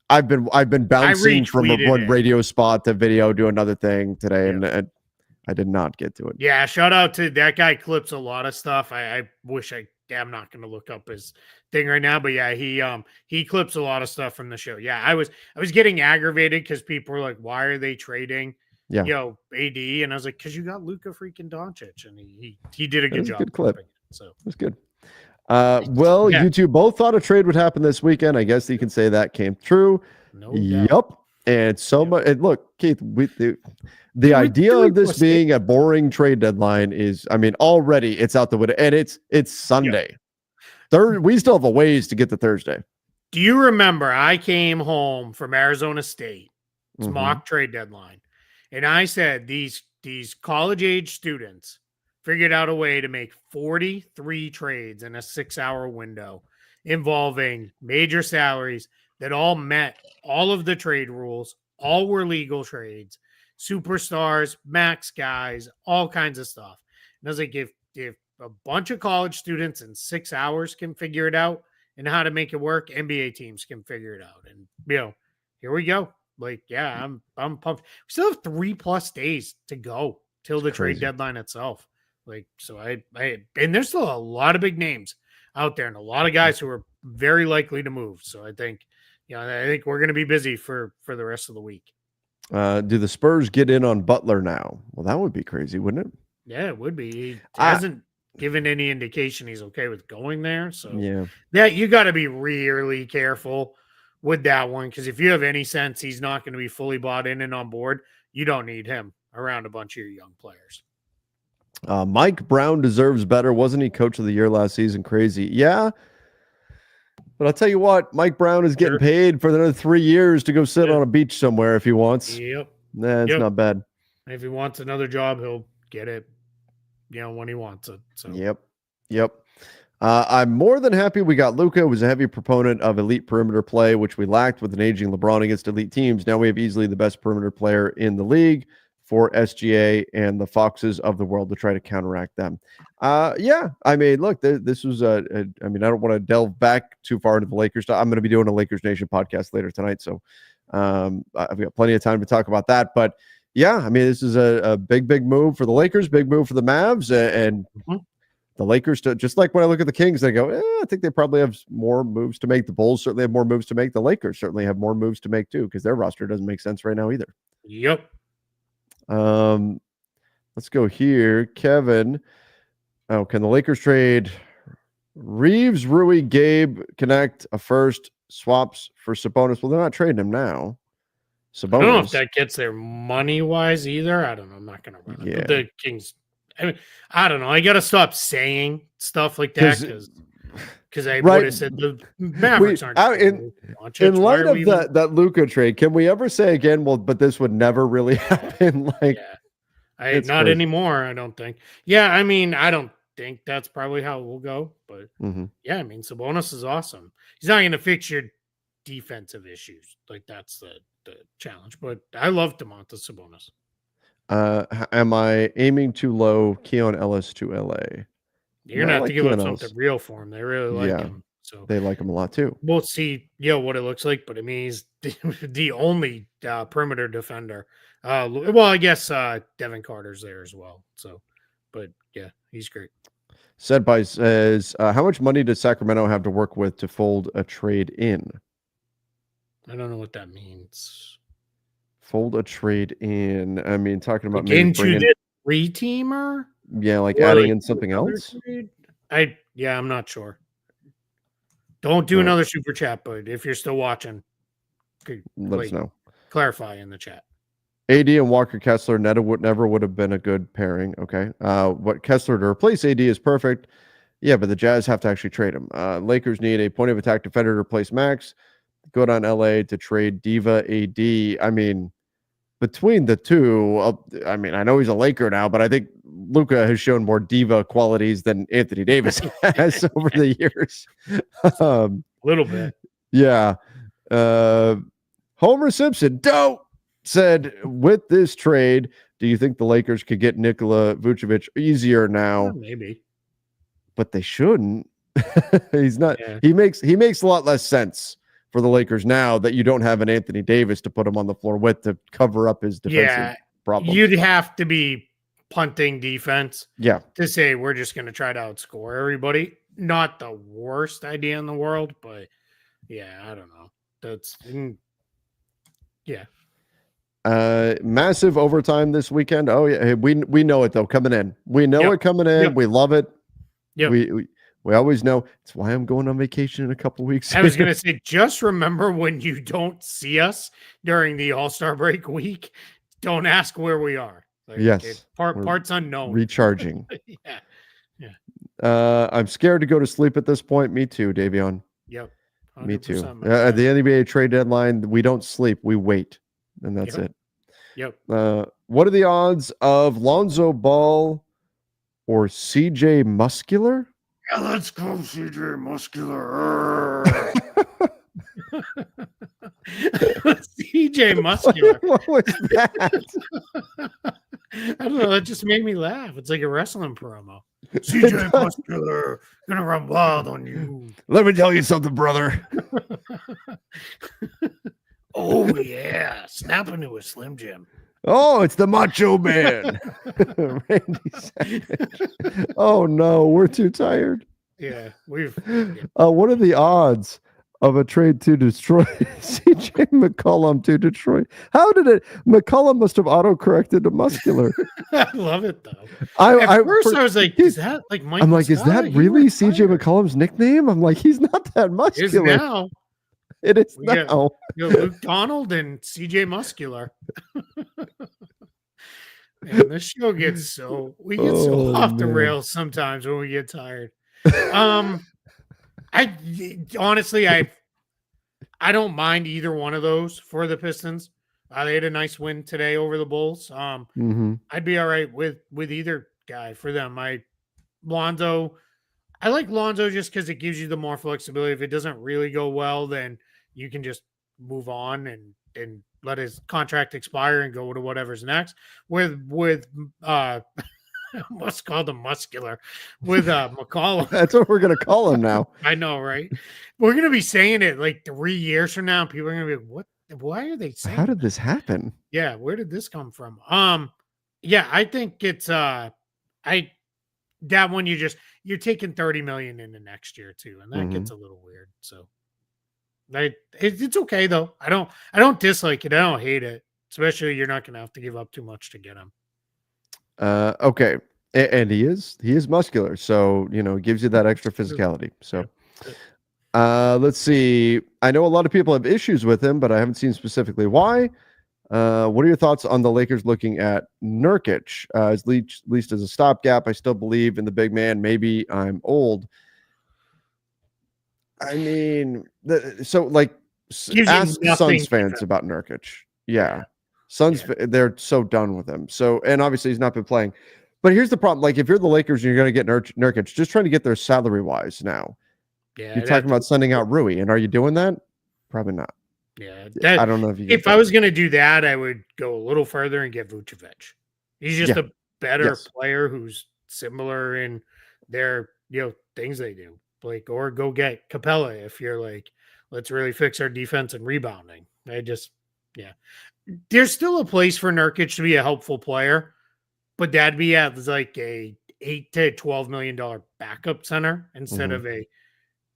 I've been bouncing from one radio spot to video to another thing today, and I did not get to it. Yeah, shout out to that guy. Clips a lot of stuff. I wish I'm not going to look up his thing right now, but yeah, he clips a lot of stuff from the show. Yeah, I was getting aggravated because people were like, "Why are they trading?" Yeah, AD, and I was like, "Because you got Luka freaking Doncic," and he did a good job. Good clip. So it was good. Well, you two both thought a trade would happen this weekend. I guess you can say that came true. No doubt. Yep. And so much. And look, Keith, the idea of this being a boring trade deadline is, I mean, already it's out the window, and it's Sunday. We still have a ways to get to Thursday. Do you remember I came home from Arizona State? It's mock trade deadline. And I said these college age students figured out a way to make 43 trades in a 6-hour window involving major salaries that all met all of the trade rules, all were legal trades, superstars, max guys, all kinds of stuff. And I was like, if a bunch of college students in 6 hours can figure it out and how to make it work, NBA teams can figure it out. And here we go. Like, yeah, I'm pumped. We still have 3+ days to go till the trade deadline itself. Like, so and there's still a lot of big names out there and a lot of guys who are very likely to move. So I think we're going to be busy for the rest of the week. Do the Spurs get in on Butler now? Well, that would be crazy, wouldn't it? Yeah, it would be. He hasn't given any indication he's okay with going there. So yeah, you got to be really careful with that one, because if you have any sense he's not going to be fully bought in and on board, you don't need him around a bunch of your young players. Mike Brown deserves better. Wasn't he coach of the year last season? Crazy. Yeah. But I'll tell you what, Mike Brown is getting paid for another 3 years to go sit on a beach somewhere if he wants. Yep. Nah, it's not bad. If he wants another job, he'll get it, when he wants it. So Yep. I'm more than happy we got Luka. Was a heavy proponent of elite perimeter play, which we lacked with an aging LeBron against elite teams. Now we have easily the best perimeter player in the league for SGA and the Foxes of the world to try to counteract them. I mean, look, this was I mean, I don't want to delve back too far into the Lakers stuff. I'm going to be doing a Lakers Nation podcast later tonight, so I've got plenty of time to talk about that. But yeah, I mean, this is a big move for the Lakers, big move for the Mavs, and the Lakers, just like when I look at the Kings, I go, I think they probably have more moves to make. The Bulls certainly have more moves to make. The Lakers certainly have more moves to make too, because their roster doesn't make sense right now either. Yep. Let's go here. Kevin. Oh, can the Lakers trade Reeves, Rui, Gabe, connect a first, swaps for Sabonis? Well, they're not trading him now. Sabonis. I don't know if that gets there money-wise either. I don't know. I'm not going to run it. But the Kings, I don't know. I got to stop saying stuff like that because I would have said the Mavericks aren't. In light of that Luka trade, can we ever say again, well, but this would never really happen? Like, not crazy anymore, I don't think. Yeah, I mean, I don't think that's probably how it will go. But yeah, I mean, Sabonis is awesome. He's not going to fix your defensive issues. Like that's the challenge. But I love Domantas Sabonis. Am I aiming too low? Keon Ellis to LA. You're gonna have to give up something real for him. They really like him. So they like him a lot too. We'll see, what it looks like, but I mean, he's the only perimeter defender. Well, I guess Devin Carter's there as well. So, but yeah, he's great. Said by says, how much money does Sacramento have to work with to fold a trade in? I don't know what that means. Fold a trade in. I mean, talking about maybe into the three-teamer. Yeah, like adding in something else. I'm not sure. Don't do another super chat, but if you're still watching, let us know. Clarify in the chat. AD and Walker Kessler never would have been a good pairing. Okay. What Kessler to replace AD is perfect. Yeah, but the Jazz have to actually trade him. Lakers need a point of attack defender to replace Max. Go down LA to trade Diva AD. I mean, between the two, I mean, I know he's a Laker now, but I think Luka has shown more diva qualities than Anthony Davis has over the years. A little bit. Yeah. Homer Simpson, dope, said, with this trade, do you think the Lakers could get Nikola Vucevic easier now? Maybe. But they shouldn't. He's not. Yeah. He makes a lot less sense for the Lakers now that you don't have an Anthony Davis to put him on the floor with to cover up his defensive problems. You'd have to be punting defense. Yeah. To say we're just going to try to outscore everybody. Not the worst idea in the world, but yeah, I don't know. That's massive overtime this weekend. Oh yeah, we know it though coming in. We know it coming in. Yep. We love it. Yeah. We always know. It's why I'm going on vacation in a couple weeks. I was going to say, just remember when you don't see us during the All-Star break week, don't ask where we are. Like, yes. Parts unknown. Recharging. Yeah. I'm scared to go to sleep at this point. Me too, Davion. Yep. Me too. At the NBA trade deadline, we don't sleep. We wait. And that's it. Yep. What are the odds of Lonzo Ball or CJ Muscular? Yeah, let's go, CJ Muscular. CJ Muscular. What was that? I don't know. That just made me laugh. It's like a wrestling promo. CJ Muscular gonna run wild on you. Let me tell you something, brother. Oh yeah, snap into a Slim Jim. Oh, it's the Macho Man. Randy Savage. Oh no, we're too tired. Yeah, what are the odds of a trade to Detroit? CJ McCollum to Detroit. How did it? McCollum must have auto-corrected to Muscular. I love it though. At first, I was like, "Is that like Mike?" I'm like, "Is that really CJ McCollum's nickname?" I'm like, "He's not that muscular." It is now. It is now. Luke Donald and CJ Muscular. Man, this show gets so off the rails sometimes when we get tired. I honestly, I don't mind either one of those for the Pistons. They had a nice win today over the Bulls. I'd be all right with either guy for them. I like Lonzo just because it gives you the more flexibility. If it doesn't really go well, then you can just move on and let his contract expire and go to whatever's next. With I must call them Muscular with McCollum. That's what we're gonna call him now. I know, right? We're gonna be saying it like 3 years from now. People are gonna be like, "What? Why are they saying? How did this happen? Yeah, where did this come from?" Yeah, I think it's that one you're taking $30 million into next year too, and that gets a little weird. So, it's okay though. I don't dislike it. I don't hate it. Especially you're not gonna have to give up too much to get him. Okay. And he is muscular, so it gives you that extra physicality. So let's see. I know a lot of people have issues with him, but I haven't seen specifically why. What are your thoughts on the Lakers looking at Nurkic at least as a stopgap? I still believe in the big man. Maybe I'm old. I mean, ask Suns fans about Nurkic. Yeah. Suns, they're so done with him. So, and obviously he's not been playing. But here's the problem. Like, if you're the Lakers and you're going to get Nurkic, just trying to get there salary-wise now. Yeah, you're talking about sending out Rui. And are you doing that? Probably not. Yeah, I don't know if you get if I that. was going to do that, I would go a little further and get Vucevic. He's just Yeah. a better Yes. player who's similar in their things they do. Like, or go get Capella if you're like, let's really fix our defense and rebounding. Yeah, there's still a place for Nurkic to be a helpful player, but that'd be as like a $8 to $12 million backup center instead Mhm. of a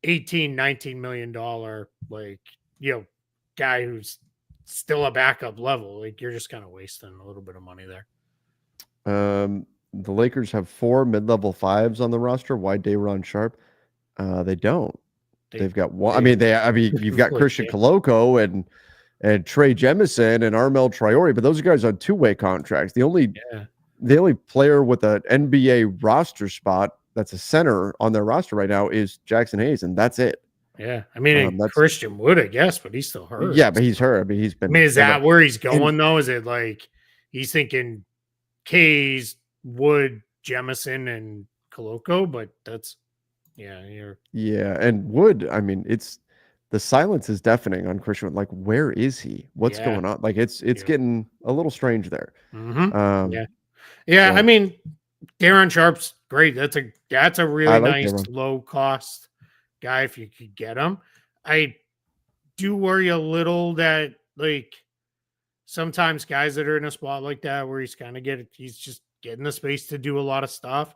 18 $19 million like guy who's still a backup level. Like, you're just kind of wasting a little bit of money there. The Lakers have 4 mid-level fives on the roster. Why Day'Ron Sharp? They don't. They've got one. I mean, you've got Christian Koloko and Trey Jemison and Armel Traore, but those guys on two-way contracts. The only player with an NBA roster spot that's a center on their roster right now is Jackson Hayes, and that's it. Yeah, I mean, Christian Wood, I guess, but he's still hurt. Yeah, but he's hurt. I mean, he's been. I mean, is that where he's going though? Is it like he's thinking K's, Wood, Jemison, and Koloko? But that's and Wood. I mean, it's the silence is deafening on Christian. Like, where is he? What's going on? Like, it's getting a little strange there. Mm-hmm. So. I mean, Day'Ron Sharp's great. That's a really nice low cost guy if you could get him. I do worry a little that like sometimes guys that are in a spot like that where he's just getting the space to do a lot of stuff.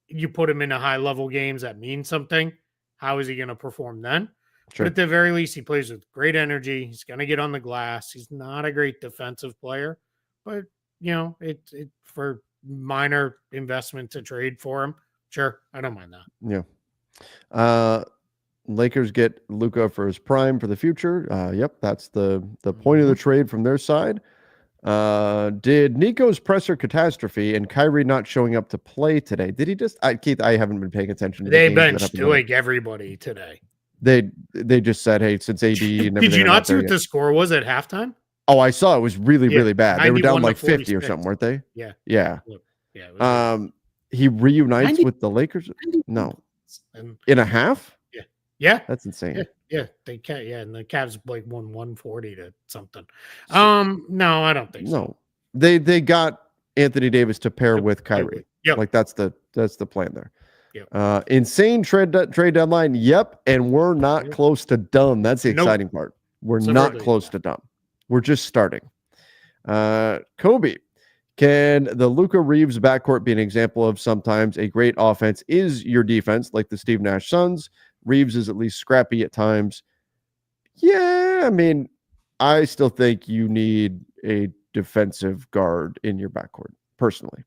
You put him into high level games that mean something. How is he going to perform then? Sure. But at the very least, he plays with great energy. He's going to get on the glass. He's not a great defensive player, but it for minor investment to trade for him. Sure, I don't mind that. Yeah. Lakers get Luka for his prime for the future. Yep, that's the point of the trade from their side. Did Nico's presser catastrophe and Kyrie not showing up to play today? Did he just? Keith, I haven't been paying attention to. They benched like everybody today. They just said, hey, since AD. Did you not see what the score was at halftime? Oh, I saw it was really bad. They were down like 50 or something, weren't they? Yeah. He reunites with the Lakers. No, in a half. Yeah, that's insane. Yeah, they can't. Yeah, and the Cavs like won 140 to something. No, I don't think so. No, they got Anthony Davis to pair with Kyrie. Yep. Like that's the plan there. Yep. Insane trade deadline. Yep, and we're not close to done. That's the exciting part. We're not close to done. We're just starting. Kobe, can the Luka Reeves backcourt be an example of sometimes a great offense is your defense, like the Steve Nash Suns? Reeves is at least scrappy at times. Yeah, I mean, I still think you need a defensive guard in your backcourt, personally.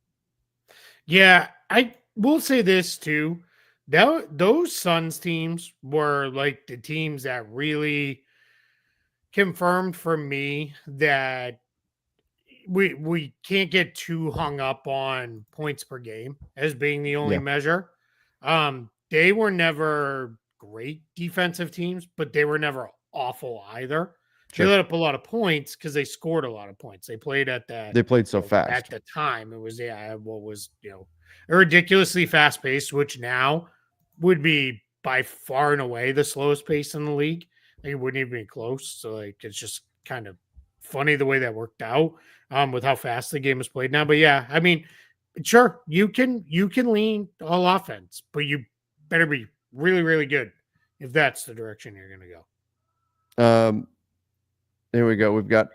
Yeah, I will say this too. Those Suns teams were like the teams that really confirmed for me that we can't get too hung up on points per game as being the only measure. They were never great defensive teams, but they were never awful either. Sure. They let up a lot of points because they scored a lot of points. They played at that. They played so fast at the time. It was what was a ridiculously fast pace, which now would be by far and away the slowest pace in the league. Like, it wouldn't even be close. So like it's just kind of funny the way that worked out with how fast the game is played now. But yeah, I mean, sure, you can lean all offense, but you better be really, really good if that's the direction you're going to go. There we go. We've got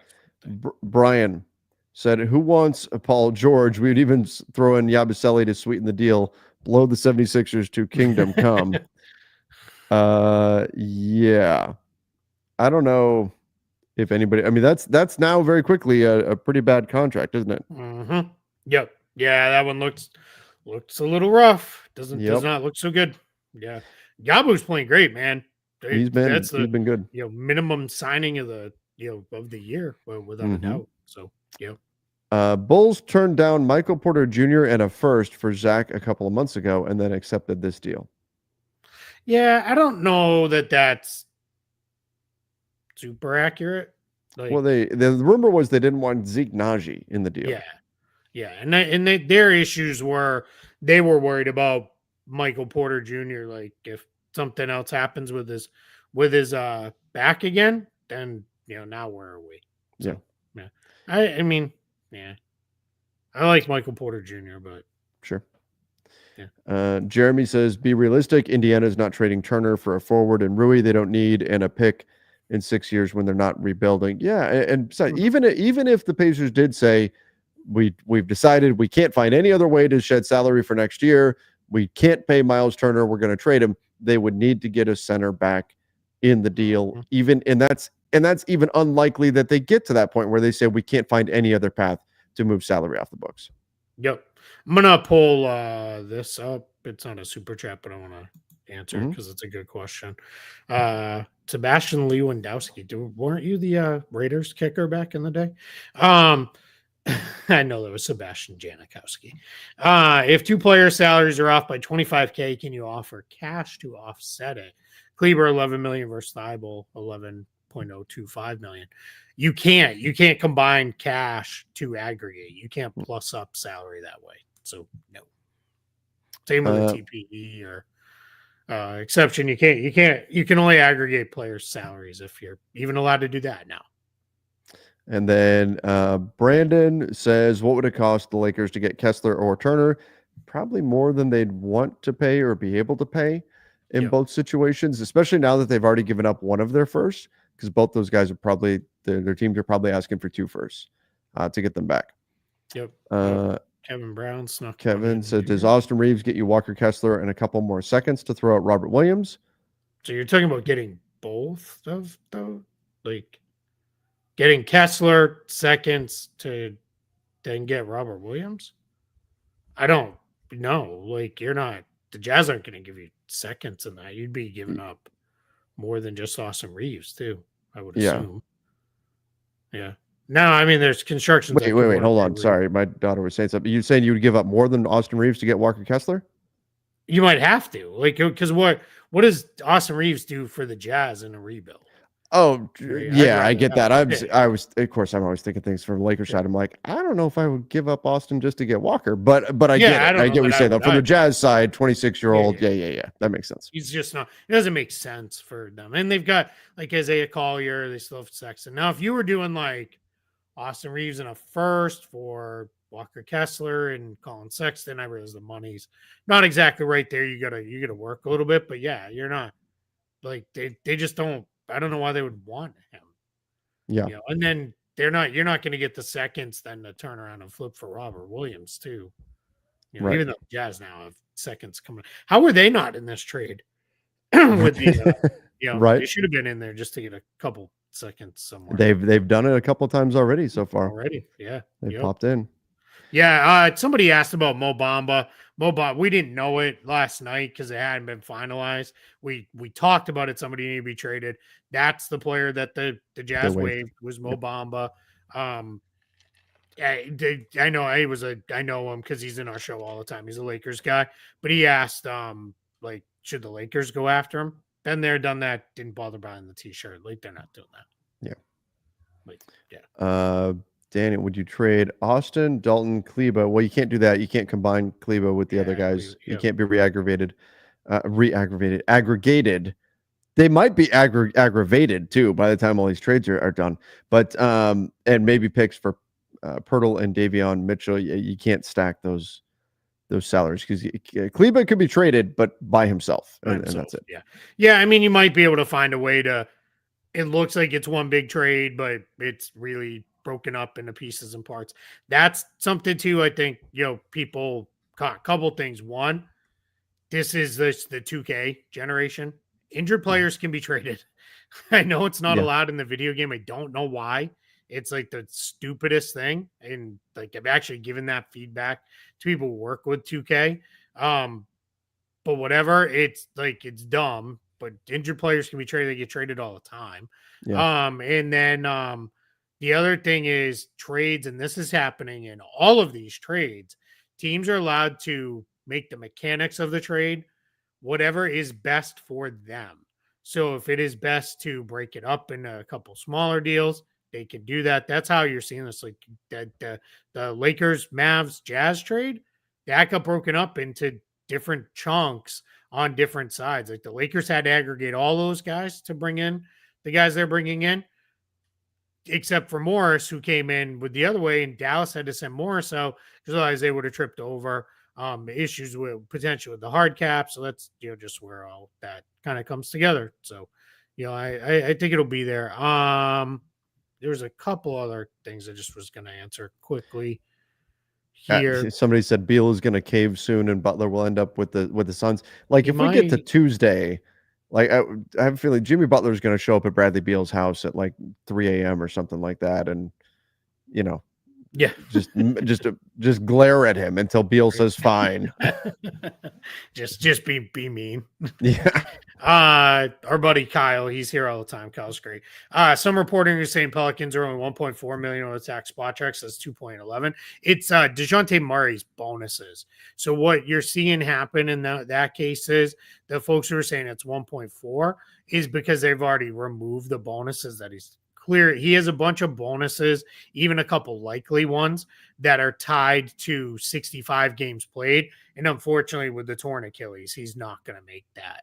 Brian said, who wants Paul George? We would even throw in Yabusele to sweeten the deal. Blow the 76ers to Kingdom Come. Yeah. I don't know if anybody, I mean, that's now very quickly a pretty bad contract, isn't it? Mm-hmm. Yep. Yeah, that one looks a little rough. Does not look so good. Yeah. Yabu's playing great, man. He's been good. Minimum signing of the of the year, without a doubt. So Bulls turned down Michael Porter Jr. and a first for Zach a couple of months ago, and then accepted this deal. Yeah, I don't know that that's super accurate. Like, well, the rumor was they didn't want Zeke Naji in the deal. Yeah, and their issues were they were worried about Michael Porter Jr. Like if something else happens with his back again, then now where are we? So, yeah. I mean, yeah. I like Michael Porter Jr., but sure. Yeah. Jeremy says, be realistic. Indiana's not trading Turner for a forward and Rui they don't need, and a pick in 6 years when they're not rebuilding. Yeah, and so even if the Pacers did say we've decided we can't find any other way to shed salary for next year, we can't pay Miles Turner, we're going to trade him, they would need to get a center back in the deal. Even and that's even unlikely that they get to that point where they say we can't find any other path to move salary off the books. Yep. I'm gonna pull this up. It's not a super chat, but I want to answer it because it's a good question. Sebastian Lewandowski, weren't you the Raiders kicker back in the day? I know there was Sebastian Janikowski. If two players' salaries are off by $25K, can you offer cash to offset it? Kleber $11 million versus Thibault $11.025 million. You can't combine cash to aggregate. You can't plus up salary that way. So no. Same with the TPE or exception. You can only aggregate players' salaries if you're even allowed to do that now. And then Brandon says, what would it cost the Lakers to get Kessler or Turner? Probably more than they'd want to pay or be able to pay in both situations, especially now that they've already given up one of their first, because both those guys are probably, their teams are probably asking for 2 firsts to get them back. Yep. Kevin Brown snuck. Kevin said, does Austin Reeves get you Walker Kessler and a couple more seconds to throw out Robert Williams? So you're talking about getting both of those? Like getting Kessler seconds to then get Robert Williams? I don't know. Like the Jazz aren't going to give you seconds in that. You'd be giving up more than just Austin Reeves too, I would assume. Yeah. No, I mean, there's construction. Wait, hold on. Sorry, my daughter was saying something. You saying you would give up more than Austin Reeves to get Walker Kessler? You might have to, like, because what does Austin Reeves do for the Jazz in a rebuild? Oh, yeah, I get that. I was, of course, I'm always thinking things from the Lakers side. I'm like, I don't know if I would give up Austin just to get Walker, but I get it. I get what you say though. From the Jazz side, 26-year-old, yeah, that makes sense. He's just not. It doesn't make sense for them, and they've got like Isaiah Collier. They still have Sexton. Now, if you were doing like Austin Reeves in a first for Walker Kessler and Colin Sexton, I realize the money's not exactly right there. You gotta work a little bit, but yeah, you're not like they just don't. I don't know why they would want him. Yeah. And then you're not going to get the seconds then to turn around and flip for Robert Williams too. Right. Even though Jazz now have seconds coming. How were they not in this trade? With the right. They should have been in there just to get a couple seconds somewhere. They've done it a couple of times already so far. Yeah. They popped in. Yeah, somebody asked about Mo Bamba. We didn't know it last night because it hadn't been finalized. We talked about it. Somebody needed to be traded. That's the player that the Jazz waived was Mo Bamba. I know I know him because he's in our show all the time. He's a Lakers guy, but he asked like, should the Lakers go after him? Been there, done that. Didn't bother buying the t-shirt. Like, they're not doing that. Yeah. Like, yeah. Danny, would you trade Austin, Dalton, Kleber? Well, you can't do that. You can't combine Kleber with the other guys. You can't be aggregated. They might be aggravated too by the time all these trades are done. But and maybe picks for Pirtle and Davion Mitchell. You can't stack those salaries because Kleber could be traded, but by himself, and that's it. Yeah. I mean, you might be able to find a way to. It looks like it's one big trade, but it's really broken up into pieces and parts. That's something too. I think, people caught a couple things. One, this is the 2K generation. Injured players can be traded. I know it's not allowed in the video game. I don't know why. It's like the stupidest thing. And like, I've actually given that feedback to people who work with 2K. But whatever, it's like, it's dumb, but injured players can be traded. They get traded all the time. And then, the other thing is trades, and this is happening in all of these trades. Teams are allowed to make the mechanics of the trade whatever is best for them. So if it is best to break it up into a couple smaller deals, they can do that. That's how you're seeing this. Like the Lakers, Mavs, Jazz trade, that got broken up into different chunks on different sides. Like the Lakers had to aggregate all those guys to bring in the guys they're bringing in, except for Morris, who came in with the other way, and Dallas had to send Morris out because otherwise they would have tripped over issues with potentially with the hard cap. So that's just where all that kind of comes together. So I think it'll be there. There's a couple other things I just was going to answer quickly here. Somebody said Beal is going to cave soon, and Butler will end up with the Suns. Like if we get to Tuesday, like I have a feeling Jimmy Butler is going to show up at Bradley Beal's house at like 3 a.m. or something like that, and just glare at him until Beal says fine. just be mean. Yeah. Our buddy Kyle, he's here all the time. Kyle's great. Some reporting is saying Pelicans are only 1.4 million on the tax spot checks. That's 2.11. It's DeJounte Murray's bonuses. So what you're seeing happen in that case is the folks who are saying it's 1.4 is because they've already removed the bonuses that he's clear. He has a bunch of bonuses, even a couple likely ones that are tied to 65 games played. And unfortunately, with the torn Achilles, he's not going to make that.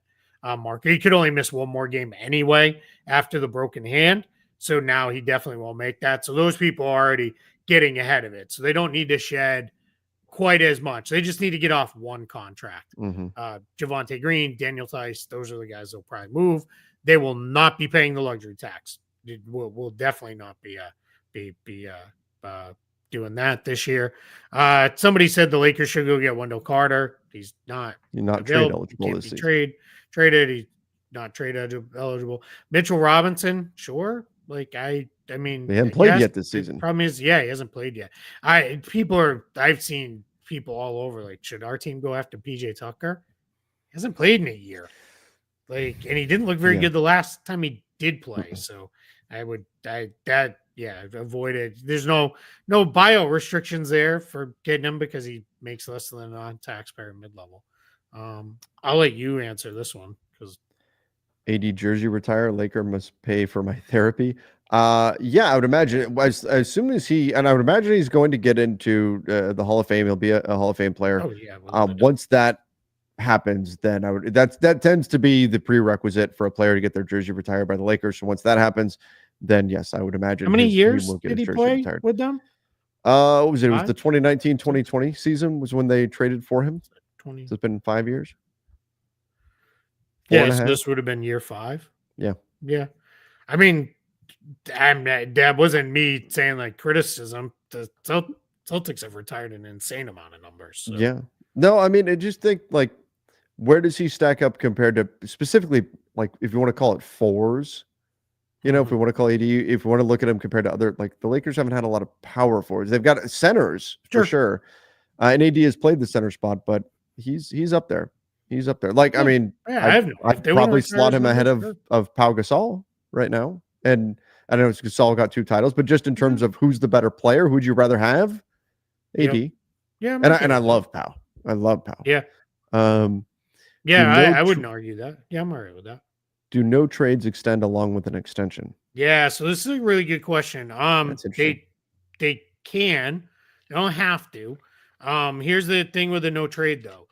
Mark, he could only miss one more game anyway after the broken hand. So now he definitely won't make that. So those people are already getting ahead of it. So they don't need to shed quite as much. They just need to get off one contract. Javonte Green, Daniel Tice, those are the guys that'll probably move. They will not be paying the luxury tax. We'll definitely not be doing that this year. Somebody said the Lakers should go get Wendell Carter. He's not. You're not trade eligible this season. Traded. He's not trade eligible. Mitchell Robinson, sure. Like I mean, he hasn't played yet this season. The problem is, he hasn't played yet. I've seen people all over. Like, should our team go after PJ Tucker? He hasn't played in a year. Like, and he didn't look very good the last time he did play. So avoid it. There's no bio restrictions there for getting him because he makes less than a non-taxpayer mid-level. I'll let you answer this one because AD jersey retire. Laker must pay for my therapy. I would imagine as soon as I would imagine he's going to get into the Hall of Fame. He'll be a Hall of Fame player. Oh yeah. Once that happens, then that tends to be the prerequisite for a player to get their jersey retired by the Lakers. So once that happens, then yes, I would imagine. How many years did he play retired with them? What was it? It was the 2019-2020 season was when they traded for him. 20. So it's been 5 years. Yeah, so this would have been year 5. Yeah. I mean, that wasn't me saying like criticism. The Celtics have retired an insane amount of numbers. So. Yeah. No, I mean, I just think like, where does he stack up compared to specifically, like, if you want to call it fours? If we want to call AD, if we want to look at him compared to other, like the Lakers haven't had a lot of power forwards. They've got centers for sure. And AD has played the center spot, but he's up there. He's up there. Like, I mean, I'd probably slot him ahead of Pau Gasol right now. And I know Gasol got 2 titles, but just in terms of who's the better player, who'd you rather have? AD. Yeah. And I love Pau. I love Pau. Yeah. I wouldn't argue that. Yeah, I'm all right with that. Do no trades extend along with an extension? Yeah, so this is a really good question. That's interesting. They can. They don't have to. Here's the thing with the no trade though.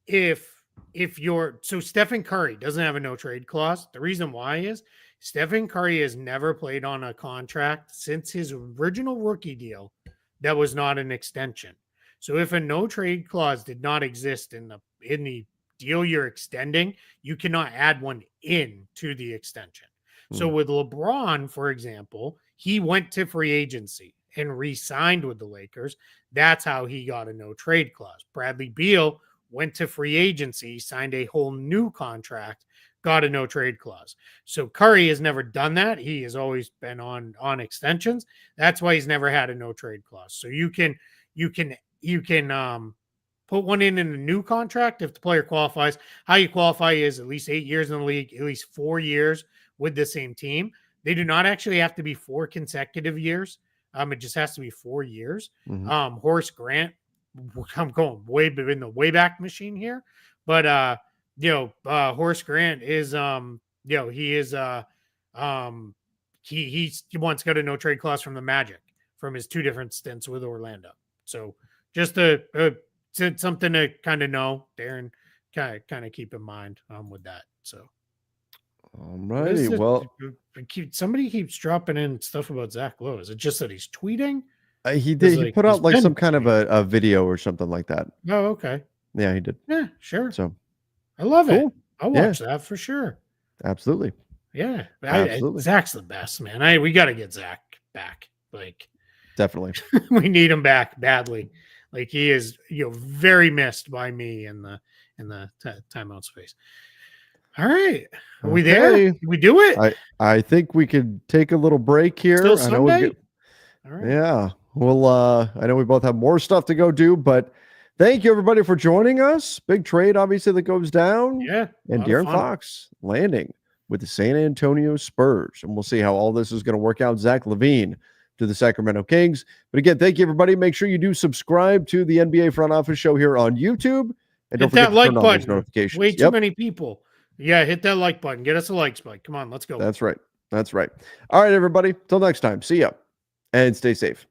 If Stephen Curry doesn't have a no trade clause. The reason why is Stephen Curry has never played on a contract since his original rookie deal that was not an extension. So if a no trade clause did not exist in the deal you're extending, you cannot add one into the extension. So with LeBron, for example, he went to free agency and re-signed with the Lakers. That's how he got a no trade clause. Bradley Beal went to free agency, signed a whole new contract, got a no trade clause. So Curry has never done that. He has always been on extensions. That's why he's never had a no trade clause. So you can put one in a new contract if the player qualifies. How you qualify is at least 8 years in the league, at least 4 years with the same team. They do not actually have to be 4 consecutive years. It just has to be 4 years. Horace Grant, I'm going way in the Wayback Machine here, but Horace Grant is he once got a no trade clause from the Magic from his 2 different stints with Orlando. So just something to kind of know there and kind of keep in mind with that. So Alrighty. Well, somebody keeps dropping in stuff about Zach Lowe. Is it just that he's tweeting? he did. He put out like some kind of tweeting. a video or something like that. Oh, okay. Yeah, he did. Yeah, sure. So I love cool. it. I'll watch that for sure. Absolutely. Yeah, absolutely. Zach's the best, man. We got to get Zach back. Like, definitely, we need him back badly. Like, he is, very missed by me in the timeout space. All right, are we there? Did we do it? I think we could take a little break here. Still Sunday? All right. Yeah. Well, I know we both have more stuff to go do, but thank you everybody for joining us. Big trade, obviously, that goes down. Yeah. And De'Aaron Fox landing with the San Antonio Spurs. And we'll see how all this is going to work out. Zach LaVine to the Sacramento Kings. But again, thank you everybody. Make sure you do subscribe to the NBA Front Office Show here on YouTube. And don't forget to turn on those notifications. Way too many people. Yeah, hit that like button. Get us a like spike. Come on, let's go. That's right. All right, everybody. Till next time. See ya. And stay safe.